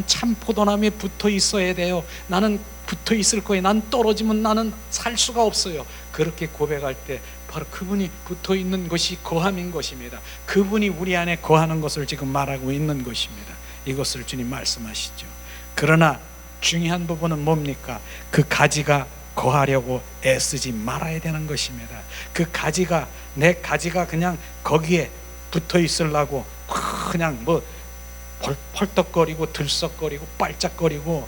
참 포도나무에 붙어 있어야 돼요. 나는 붙어 있을 거예요. 난 떨어지면 나는 살 수가 없어요. 그렇게 고백할 때 바로 그분이 붙어 있는 것이 거함인 것입니다. 그분이 우리 안에 거하는 것을 지금 말하고 있는 것입니다. 이것을 주님 말씀하시죠. 그러나 중요한 부분은 뭡니까? 그 가지가 거하려고 애쓰지 말아야 되는 것입니다. 그 가지가, 내 가지가 그냥 거기에 붙어 있으려고 그냥 펄떡거리고 들썩거리고 빨짝거리고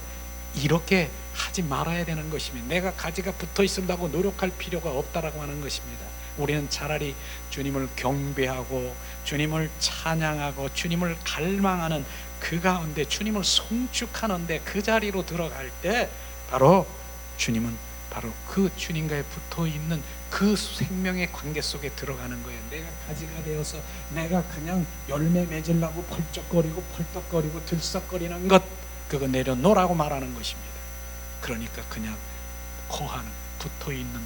이렇게 하지 말아야 되는 것입니다. 내가 가지가 붙어 있으려고 노력할 필요가 없다라고 하는 것입니다. 우리는 차라리 주님을 경배하고 주님을 찬양하고 주님을 갈망하는 그 가운데, 주님을 송축하는데 그 자리로 들어갈 때 바로 주님은 바로 그 주님과에 붙어 있는 그 생명의 관계 속에 들어가는 거예요. 내가 가지가 되어서 내가 그냥 열매 맺으려고 펄쩍거리고 들썩거리는 것, 그거 내려놓으라고 말하는 것입니다. 그러니까 그냥 거하는, 붙어 있는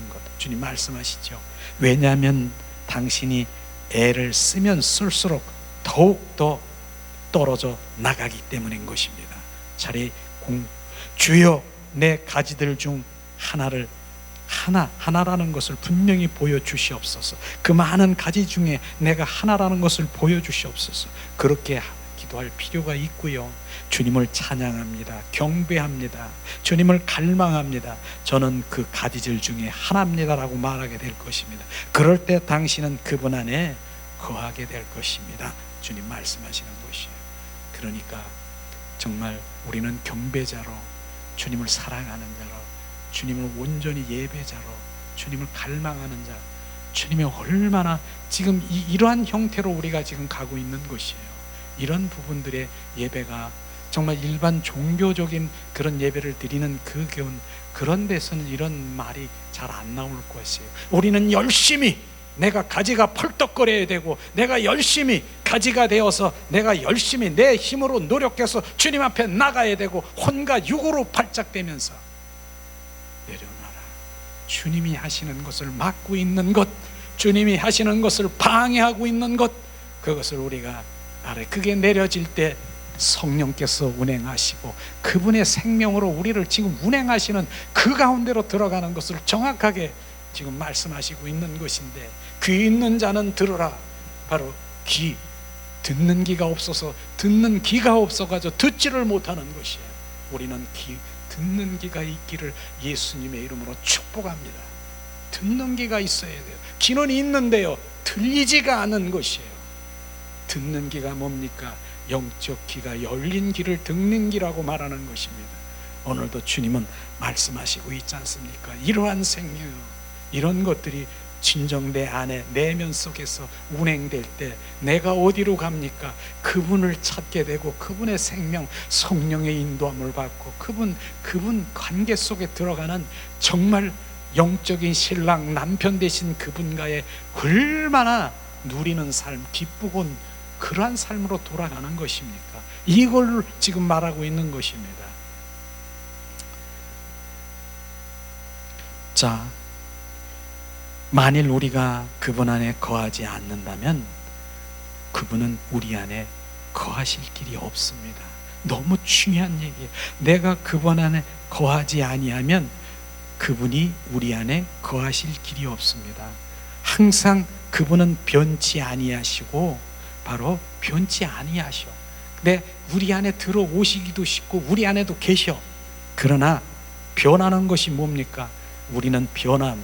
것 주님 말씀하시죠. 왜냐하면 당신이 애를 쓰면 쓸수록 더욱더 떨어져 나가기 때문인 것입니다. 차라리 주여 내 가지들 중 하나라는 것을 분명히 보여주시옵소서. 그 많은 가지 중에 내가 하나라는 것을 보여주시옵소서. 그렇게 기도할 필요가 있고요. 주님을 찬양합니다. 경배합니다. 주님을 갈망합니다. 저는 그 가지들 중에 하나입니다라고 말하게 될 것입니다. 그럴 때 당신은 그분 안에 거하게 될 것입니다. 주님 말씀하시는 것이에요. 그러니까 정말 우리는 경배자로, 주님을 사랑하는 자로, 주님을 온전히 예배자로, 주님을 갈망하는 자, 주님이 얼마나 지금 이러한 형태로 우리가 지금 가고 있는 것이에요. 이런 부분들의 예배가 정말 일반 종교적인 그런 예배를 드리는 그런 데서는 이런 말이 잘 안 나올 것이에요. 우리는 열심히 내가 가지가 펄떡거려야 되고, 내가 열심히 가지가 되어서 내가 열심히 내 힘으로 노력해서 주님 앞에 나가야 되고, 혼과 육으로 발작되면서 내려놔라. 주님이 하시는 것을 막고 있는 것, 주님이 하시는 것을 방해하고 있는 것, 그것을 우리가 알아요. 그게 내려질 때 성령께서 운행하시고 그분의 생명으로 우리를 지금 운행하시는 그 가운데로 들어가는 것을 정확하게 지금 말씀하시고 있는 것인데, 귀 있는 자는 들으라. 바로 귀, 듣는 귀가 없어서, 듣는 귀가 없어가지고 듣지를 못하는 것이에요. 우리는 듣는 귀가 있기를 예수님의 이름으로 축복합니다. 듣는 귀가 있어야 돼요. 귀는 있는데요, 들리지가 않은 것이에요. 듣는 귀가 뭡니까? 영적 귀가 열린 귀를 듣는 귀라고 말하는 것입니다. 오늘도 주님은 말씀하시고 있지 않습니까? 이러한 생명, 이런 것들이 진정 내 안에, 내면 속에서 운행될 때 내가 어디로 갑니까? 그분을 찾게 되고 그분의 생명, 성령의 인도함을 받고 그분 관계 속에 들어가는 정말 영적인 신랑, 남편 되신 그분과의 얼마나 누리는 삶, 기쁘곤 그러한 삶으로 돌아가는 것입니까? 이걸 지금 말하고 있는 것입니다. 자, 만일 우리가 그분 안에 거하지 않는다면 그분은 우리 안에 거하실 길이 없습니다. 너무 중요한 얘기예요. 내가 그분 안에 거하지 아니하면 그분이 우리 안에 거하실 길이 없습니다. 항상 그분은 변치 아니하시고 바로 변치 아니하셔. 근데 우리 안에 들어오시기도 쉽고 우리 안에도 계셔. 그러나 변하는 것이 뭡니까? 우리는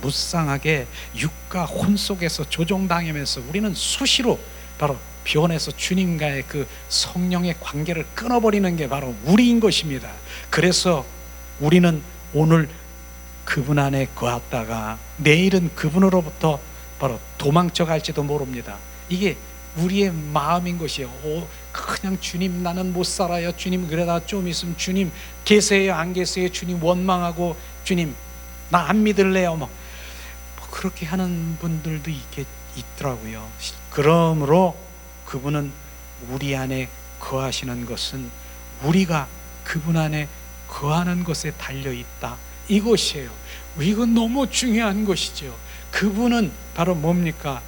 무쌍하게 육과 혼 속에서 조종당하면서 우리는 수시로 바로 변해서 주님과의 그 성령의 관계를 끊어버리는 게 바로 우리인 것입니다. 그래서 우리는 오늘 그분 안에 거했다가 내일은 그분으로부터 바로 도망쳐 갈지도 모릅니다. 이게 우리의 마음인 것이에요. 그냥 주님 나는 못 살아요. 주님 그러다 좀 있으면 주님 계세요 안 계세요? 주님 원망하고 주님 나 안 믿을래요. 뭐 그렇게 하는 분들도 있더라고요. 그러므로 그분은 우리 안에 거하시는 것은 우리가 그분 안에 거하는 것에 달려있다, 이것이에요. 이건 너무 중요한 것이죠. 그분은 바로 뭡니까?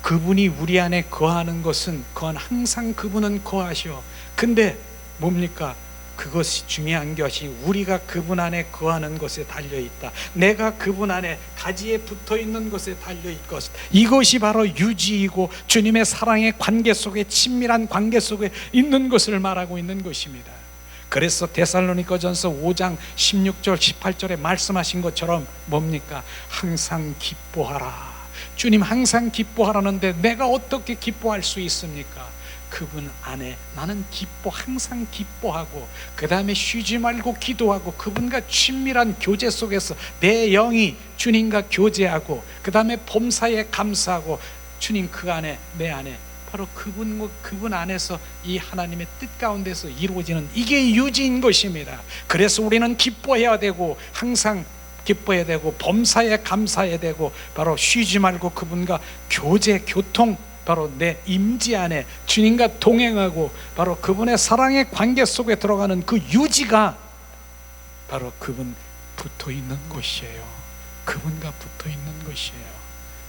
그분이 우리 안에 거하는 것은 항상 그분은 거하셔. 근데 뭡니까? 그것이 중요한 것이 우리가 그분 안에 거하는 것에 달려있다. 내가 그분 안에 가지에 붙어있는 것에 달려있는 것, 이것이 바로 유지이고 주님의 사랑의 관계 속에, 친밀한 관계 속에 있는 것을 말하고 있는 것입니다. 그래서 데살로니가전서 5장 16절 18절에 말씀하신 것처럼 뭡니까? 항상 기뻐하라. 주님 항상 기뻐하라는데 내가 어떻게 기뻐할 수 있습니까? 그분 안에 나는 항상 기뻐하고, 그 다음에 쉬지 말고 기도하고, 그분과 친밀한 교제 속에서 내 영이 주님과 교제하고, 그 다음에 범사에 감사하고, 주님 그 안에, 내 안에 바로 그분 안에서 이 하나님의 뜻 가운데서 이루어지는 이게 유지인 것입니다. 그래서 우리는 기뻐해야 되고, 항상 기뻐해야 되고, 범사에 감사해야 되고, 바로 쉬지 말고 그분과 교통, 바로 내 임지 안에 주님과 동행하고 바로 그분의 사랑의 관계 속에 들어가는 그 유지가 바로 그분 붙어 있는 것이에요. 그분과 붙어 있는 것이에요.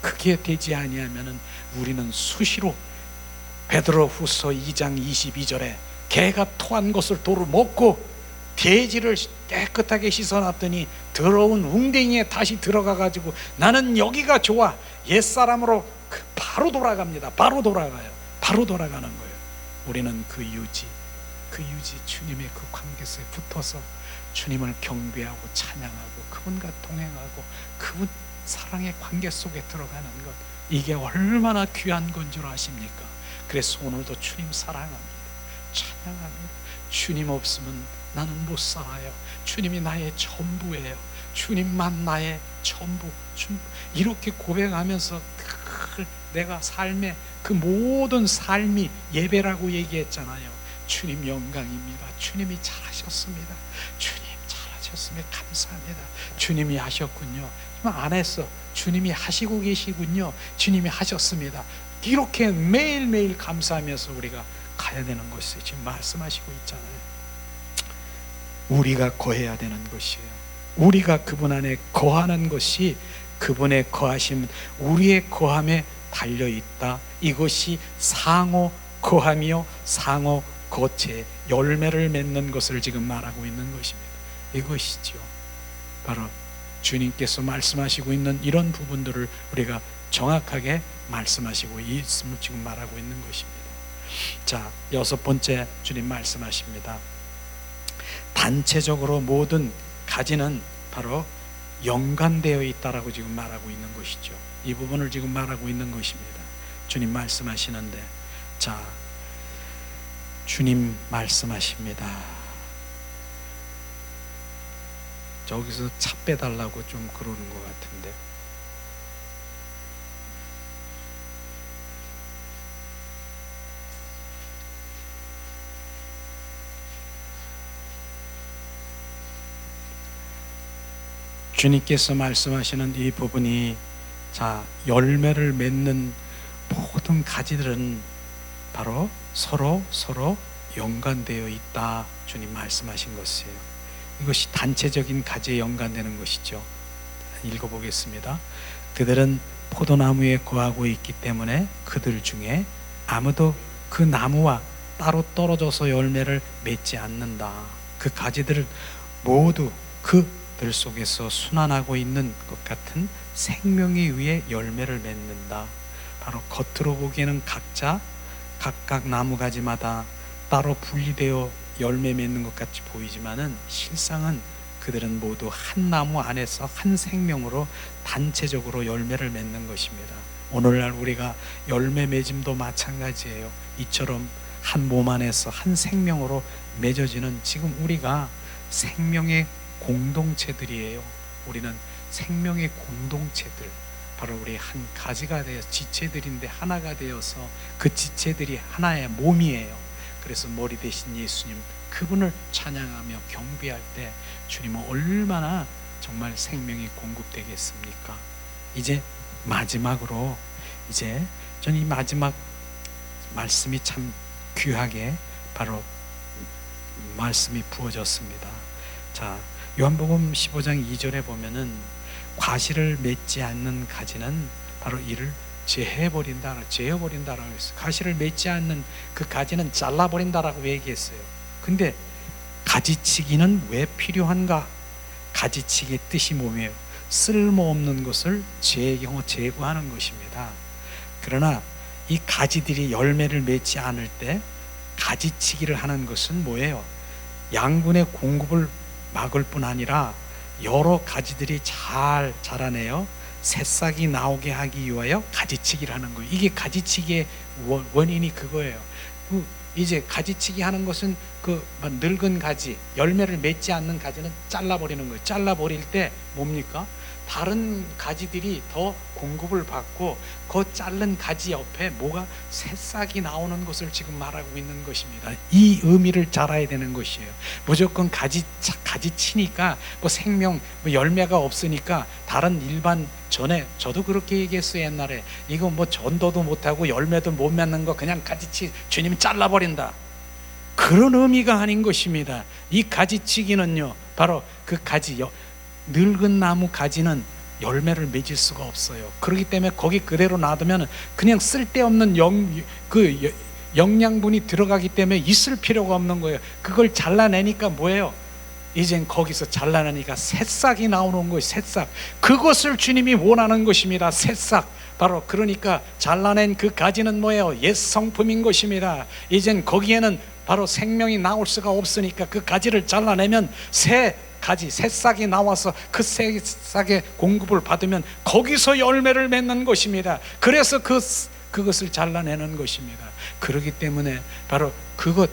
그게 되지 아니하면은 우리는 수시로 베드로후서 2장 22절에 개가 토한 것을 도로 먹고 대지를 깨끗하게 씻어놨더니 더러운 웅덩이에 다시 들어가가지고 나는 여기가 좋아, 옛사람으로 바로 돌아갑니다. 바로 돌아가요. 바로 돌아가는 거예요. 우리는 그 유지, 주님의 그 관계에 붙어서 주님을 경배하고 찬양하고 그분과 동행하고 그분 사랑의 관계 속에 들어가는 것, 이게 얼마나 귀한 건 줄 아십니까? 그래서 오늘도 주님 사랑합니다. 찬양합니다. 주님 없으면 나는 못 살아요. 주님이 나의 전부예요. 주님만 나의 전부. 이렇게 고백하면서 내가 삶의 그 모든 삶이 예배라고 얘기했잖아요. 주님 영광입니다. 주님이 잘하셨습니다. 주님 잘하셨습니다. 감사합니다. 주님이 하셨군요. 안 했어. 주님이 하시고 계시군요. 주님이 하셨습니다. 이렇게 매일매일 감사하면서 우리가 가야 되는 것이 지금 말씀하시고 있잖아요. 우리가 거해야 되는 것이에요. 우리가 그분 안에 거하는 것이 그분의 거하심, 우리의 거함에 달려있다. 이것이 상호 거함이요 상호 거체, 열매를 맺는 것을 지금 말하고 있는 것입니다. 이것이죠. 바로 주님께서 말씀하시고 있는 이런 부분들을 우리가 정확하게 말씀하시고 있음을 지금 말하고 있는 것입니다. 자, 6번째 주님 말씀하십니다. 단체적으로 모든 가지는 바로 연관되어 있다라고 지금 말하고 있는 것이죠. 이 부분을 지금 말하고 있는 것입니다. 주님 말씀하시는데, 자, 주님 말씀하십니다. 저기서 차 빼달라고 좀 그러는 것 같은데, 주님께서 말씀하시는 이 부분이, 자, 열매를 맺는 모든 가지들은 바로 서로 연관되어 있다. 주님 말씀하신 것이에요. 이것이 단체적인 가지에 연관되는 것이죠. 읽어보겠습니다. 그들은 포도나무에 거하고 있기 때문에 그들 중에 아무도 그 나무와 따로 떨어져서 열매를 맺지 않는다. 그 가지들은 모두 그들 속에서 순환하고 있는 것 같은 생명에 의해 열매를 맺는다. 바로 겉으로 보기에는 각각 나무가지마다 따로 분리되어 열매 맺는 것 같이 보이지만은 실상은 그들은 모두 한 나무 안에서 한 생명으로 단체적으로 열매를 맺는 것입니다. 오늘날 우리가 열매 맺음도 마찬가지예요. 이처럼 한 몸 안에서 한 생명으로 맺어지는, 지금 우리가 생명의 공동체들이에요. 우리는 생명의 공동체들, 바로 우리 한 가지가 되어 지체들인데 하나가 되어서 그 지체들이 하나의 몸이에요. 그래서 머리 대신 예수님, 그분을 찬양하며 경배할 때 주님은 얼마나 정말 생명이 공급되겠습니까? 이제 마지막으로, 이제 저는 이 마지막 말씀이 참 귀하게 바로 말씀이 부어졌습니다. 자, 요한복음 15장 2절에 보면은 과실을 맺지 않는 가지는 바로 이를 제어버린다라고 했어요. 가시를 맺지 않는 그 가지는 잘라버린다라고 얘기했어요. 근데 가지치기는 왜 필요한가? 가지치기의 뜻이 뭐예요? 쓸모없는 것을 제거하는 것입니다. 그러나 이 가지들이 열매를 맺지 않을 때 가지치기를 하는 것은 뭐예요? 양분의 공급을 막을 뿐 아니라 여러 가지들이 잘 자라내요 새싹이 나오게 하기 위하여 가지치기를 하는 거예요. 이게 가지치기의 원인이 그거예요. 이제 가지치기 하는 것은 그 늙은 가지, 열매를 맺지 않는 가지는 잘라버리는 거예요. 잘라버릴 때 뭡니까? 다른 가지들이 더 공급을 받고 그 자른 가지 옆에 뭐가 새싹이 나오는 것을 지금 말하고 있는 것입니다. 이 의미를 잘 알아야 되는 것이에요. 무조건 가지 치니까 뭐 생명, 뭐 열매가 없으니까 다른 일반, 전에 저도 그렇게 얘기했어요. 옛날에 이거 뭐 전도도 못하고 열매도 못 맺는 거 그냥 가지치 주님이 잘라버린다, 그런 의미가 아닌 것입니다. 이 가지치기는요, 바로 그 가지, 늙은 나무 가지는 열매를 맺을 수가 없어요. 그렇기 때문에 거기 그대로 놔두면 그냥 쓸데없는 영양분이 들어가기 때문에 있을 필요가 없는 거예요. 그걸 잘라내니까 뭐예요? 이젠 거기서 잘라내니까 새싹이 나오는 것이 새싹, 그것을 주님이 원하는 것입니다. 새싹, 바로 그러니까 잘라낸 그 가지는 뭐예요? 옛 성품인 것입니다. 이젠 거기에는 바로 생명이 나올 수가 없으니까 그 가지를 잘라내면 새 가지, 새싹이 나와서 그 새싹의 공급을 받으면 거기서 열매를 맺는 것입니다. 그래서 그것을 잘라내는 것입니다. 그렇기 때문에 바로 그걸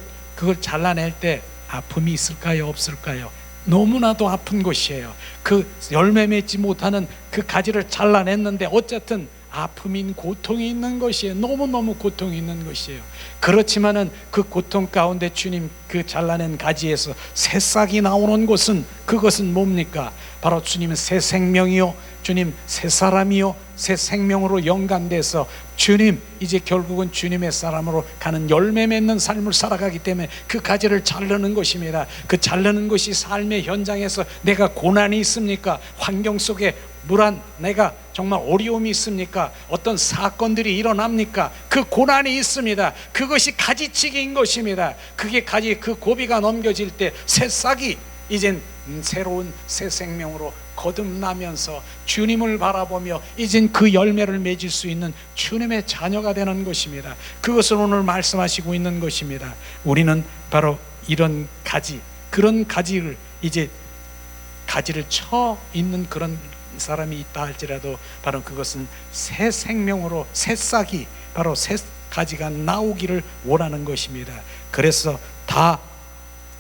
잘라낼 때 아픔이 있을까요? 없을까요? 너무나도 아픈 것이에요. 그 열매 맺지 못하는 그 가지를 잘라냈는데 어쨌든 아픔인 고통이 있는 것이에요. 너무너무 고통이 있는 것이에요. 그렇지만은 그 고통 가운데 주님 그 잘라낸 가지에서 새싹이 나오는 것은, 그것은 뭡니까? 바로 주님은 새 생명이요, 주님 새 사람이요, 새 생명으로 연관돼서 주님 이제 결국은 주님의 사람으로 가는 열매 맺는 삶을 살아가기 때문에 그 가지를 자르는 것입니다. 그 자르는 것이 삶의 현장에서 내가 고난이 있습니까? 환경 속에 내가 정말 어려움이 있습니까? 어떤 사건들이 일어납니까? 그 고난이 있습니다. 그것이 가지치기인 것입니다. 그게 그 고비가 넘겨질 때 새싹이 이젠 새로운 새 생명으로 거듭나면서 주님을 바라보며 이젠 그 열매를 맺을 수 있는 주님의 자녀가 되는 것입니다. 그것을 오늘 말씀하시고 있는 것입니다. 우리는 바로 이런 가지, 그런 가지를 이제 가지를 쳐 있는 그런 사람이 있다 할지라도 바로 그것은 새 생명으로 새싹이 바로 새 가지가 나오기를 원하는 것입니다. 그래서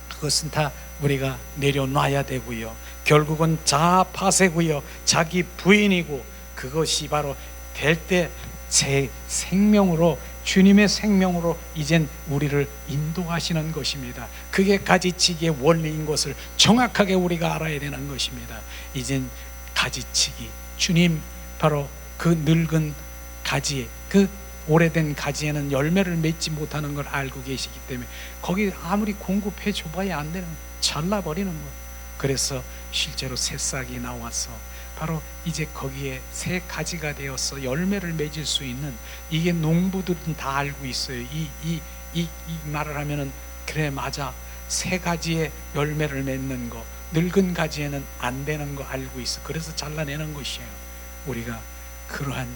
그것은 다 우리가 내려놔야 되고요, 결국은 자아파세고요, 자기 부인이고, 그것이 바로 될 때 제 생명으로, 주님의 생명으로 이젠 우리를 인도하시는 것입니다. 그게 가지치기의 원리인 것을 정확하게 우리가 알아야 되는 것입니다. 이젠 가지치기, 주님 바로 그 늙은 가지, 그 오래된 가지에는 열매를 맺지 못하는 걸 알고 계시기 때문에 거기 아무리 공급해 줘봐야 안 되는, 잘라버리는 것. 그래서 실제로 새싹이 나와서 바로 이제 거기에 새 가지가 되어서 열매를 맺을 수 있는, 이게 농부들은 다 알고 있어요. 이 말을 하면은 그래 맞아, 새 가지에 열매를 맺는 거, 늙은 가지에는 안 되는 거 알고 있어. 그래서 잘라내는 것이에요. 우리가 그러한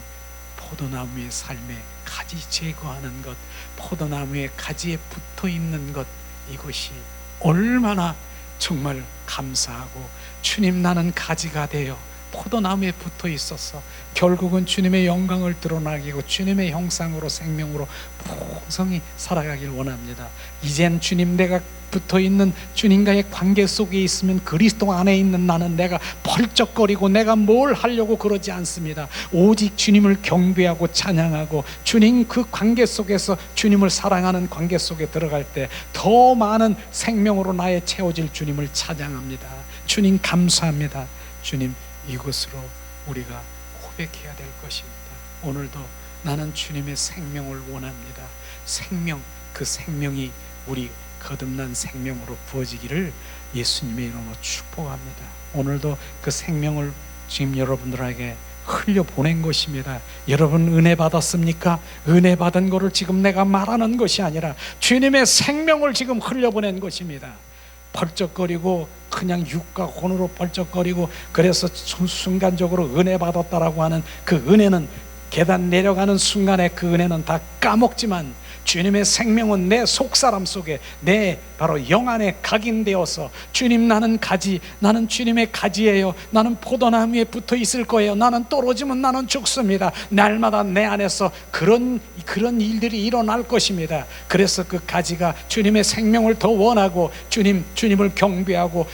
포도나무의 삶에 가지 제거하는 것, 포도나무의 가지에 붙어 있는 것, 이것이 얼마나 정말 감사하고, 주님 나는 가지가 되어 포도나무에 붙어 있어서 결국은 주님의 영광을 드러나기고 주님의 형상으로 생명으로 풍성히 살아가길 원합니다. 이젠 주님, 내가 붙어있는 주님과의 관계 속에 있으면 그리스도 안에 있는 나는 내가 펄쩍거리고 내가 뭘 하려고 그러지 않습니다. 오직 주님을 경배하고 찬양하고 주님 그 관계 속에서 주님을 사랑하는 관계 속에 들어갈 때 더 많은 생명으로 나의 채워질 주님을 찬양합니다. 주님 감사합니다. 주님, 이것으로 우리가 고백해야 될 것입니다. 오늘도 나는 주님의 생명을 원합니다. 생명, 그 생명이 우리 거듭난 생명으로 부어지기를 예수님의 이름으로 축복합니다. 오늘도 그 생명을 지금 여러분들에게 흘려보낸 것입니다. 여러분 은혜 받았습니까? 은혜 받은 것을 지금 내가 말하는 것이 아니라 주님의 생명을 지금 흘려보낸 것입니다. 펄쩍거리고 그냥 육과 혼으로 펄쩍거리고 그래서 순간적으로 은혜 받았다라고 하는 그 은혜는 계단 내려가는 순간에 그 은혜는 다 까먹지만 주님의 생명은 내 속사람 속에 내 바로 영 안에 각인되어서 주님 나는 가지, 나는 주님의 가지예요. 나는 포도나무에 붙어 있을 거예요. 나는 떨어지면 나는 죽습니다. 날마다 내 안에서 그런 일들이 일어날 것입니다. 그래서 그 가지가 주님의 생명을 더 원하고 주님을 경배하고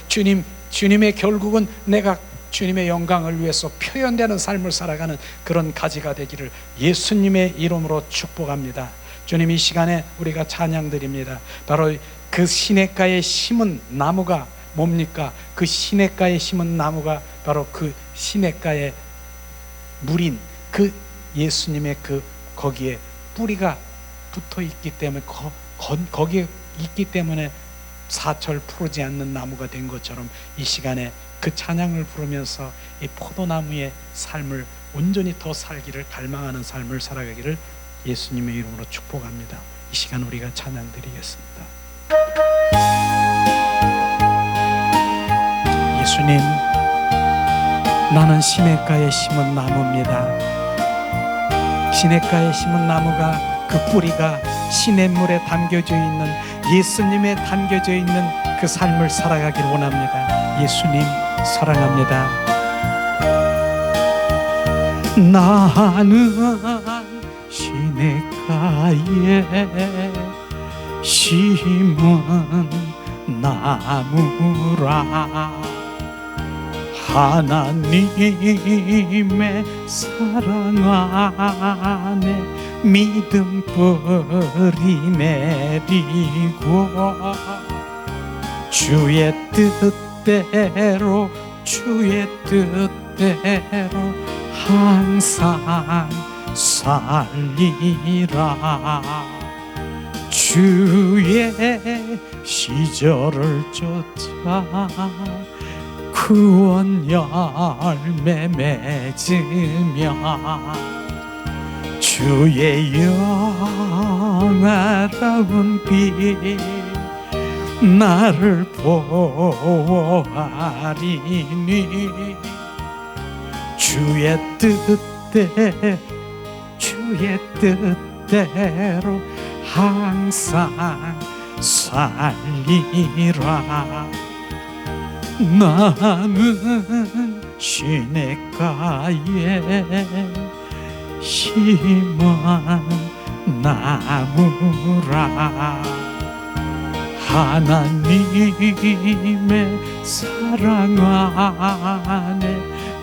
주님의 결국은 내가 주님의 영광을 위해서 표현되는 삶을 살아가는 그런 가지가 되기를 예수님의 이름으로 축복합니다. 주님, 이 시간에 우리가 찬양드립니다. 바로 그 시냇가에 심은 나무가 뭡니까? 그 시냇가에 심은 나무가 바로 그 시냇가에 물인 그 예수님의 그 거기에 뿌리가 붙어 있기 때문에 거기에 있기 때문에 사철 푸르지 않는 나무가 된 것처럼 이 시간에 그 찬양을 부르면서 이 포도나무의 삶을 온전히 더 살기를 갈망하는 삶을 살아가기를 예수님의 이름으로 축복합니다. 이 시간 우리가 찬양 드리겠습니다. 예수님, 나는 시냇가에 심은 나무입니다. 시냇가에 심은 나무가 그 뿌리가 시냇물에 담겨져 있는, 예수님에 담겨져 있는 그 삶을 살아가길 원합니다. 예수님 사랑합니다. 나는 시냇가에 심은 나무라, 하나님의 사랑 안에 믿음 뿌리 내리고, 주의 뜻대로 주의 뜻대로 항상 살리라. 주의 시절을 쫓아 구원 열매 맺으며, 주의 영화로운 빛 나를 보호하리니, 주의 뜻대로 항상 살리라. 나는 시냇가에 심은 나무라, 하나님의 사랑 안에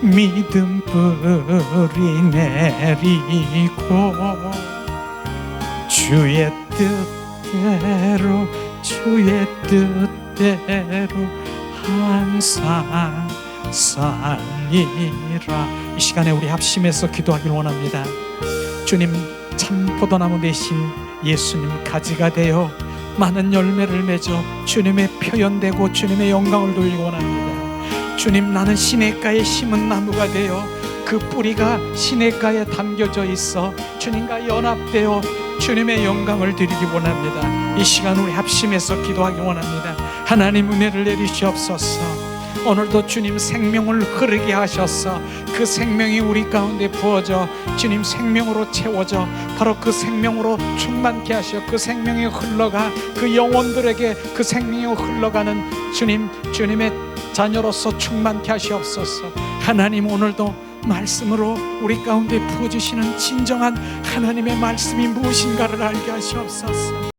믿음 뿌리 내리고, 주의 뜻대로 항상 살리라. 이 시간에 우리 합심해서 기도하길 원합니다. 주님, 참 포도나무 대신 예수님 가지가 되어 많은 열매를 맺어 주님의 표현되고 주님의 영광을 돌리기 원합니다. 주님, 나는 시냇가에 심은 나무가 되어 그 뿌리가 시냇가에 담겨져 있어 주님과 연합되어 주님의 영광을 드리기 원합니다. 이 시간 우리 합심해서 기도하기 원합니다. 하나님, 은혜를 내리시옵소서. 오늘도 주님 생명을 흐르게 하셔서 그 생명이 우리 가운데 부어져 주님 생명으로 채워져 바로 그 생명으로 충만케 하셔 그 생명이 흘러가 그 영혼들에게 그 생명이 흘러가는 주님의 자녀로서 충만케 하시옵소서. 하나님, 오늘도 말씀으로 우리 가운데 부어주시는 진정한 하나님의 말씀이 무엇인가를 알게 하시옵소서.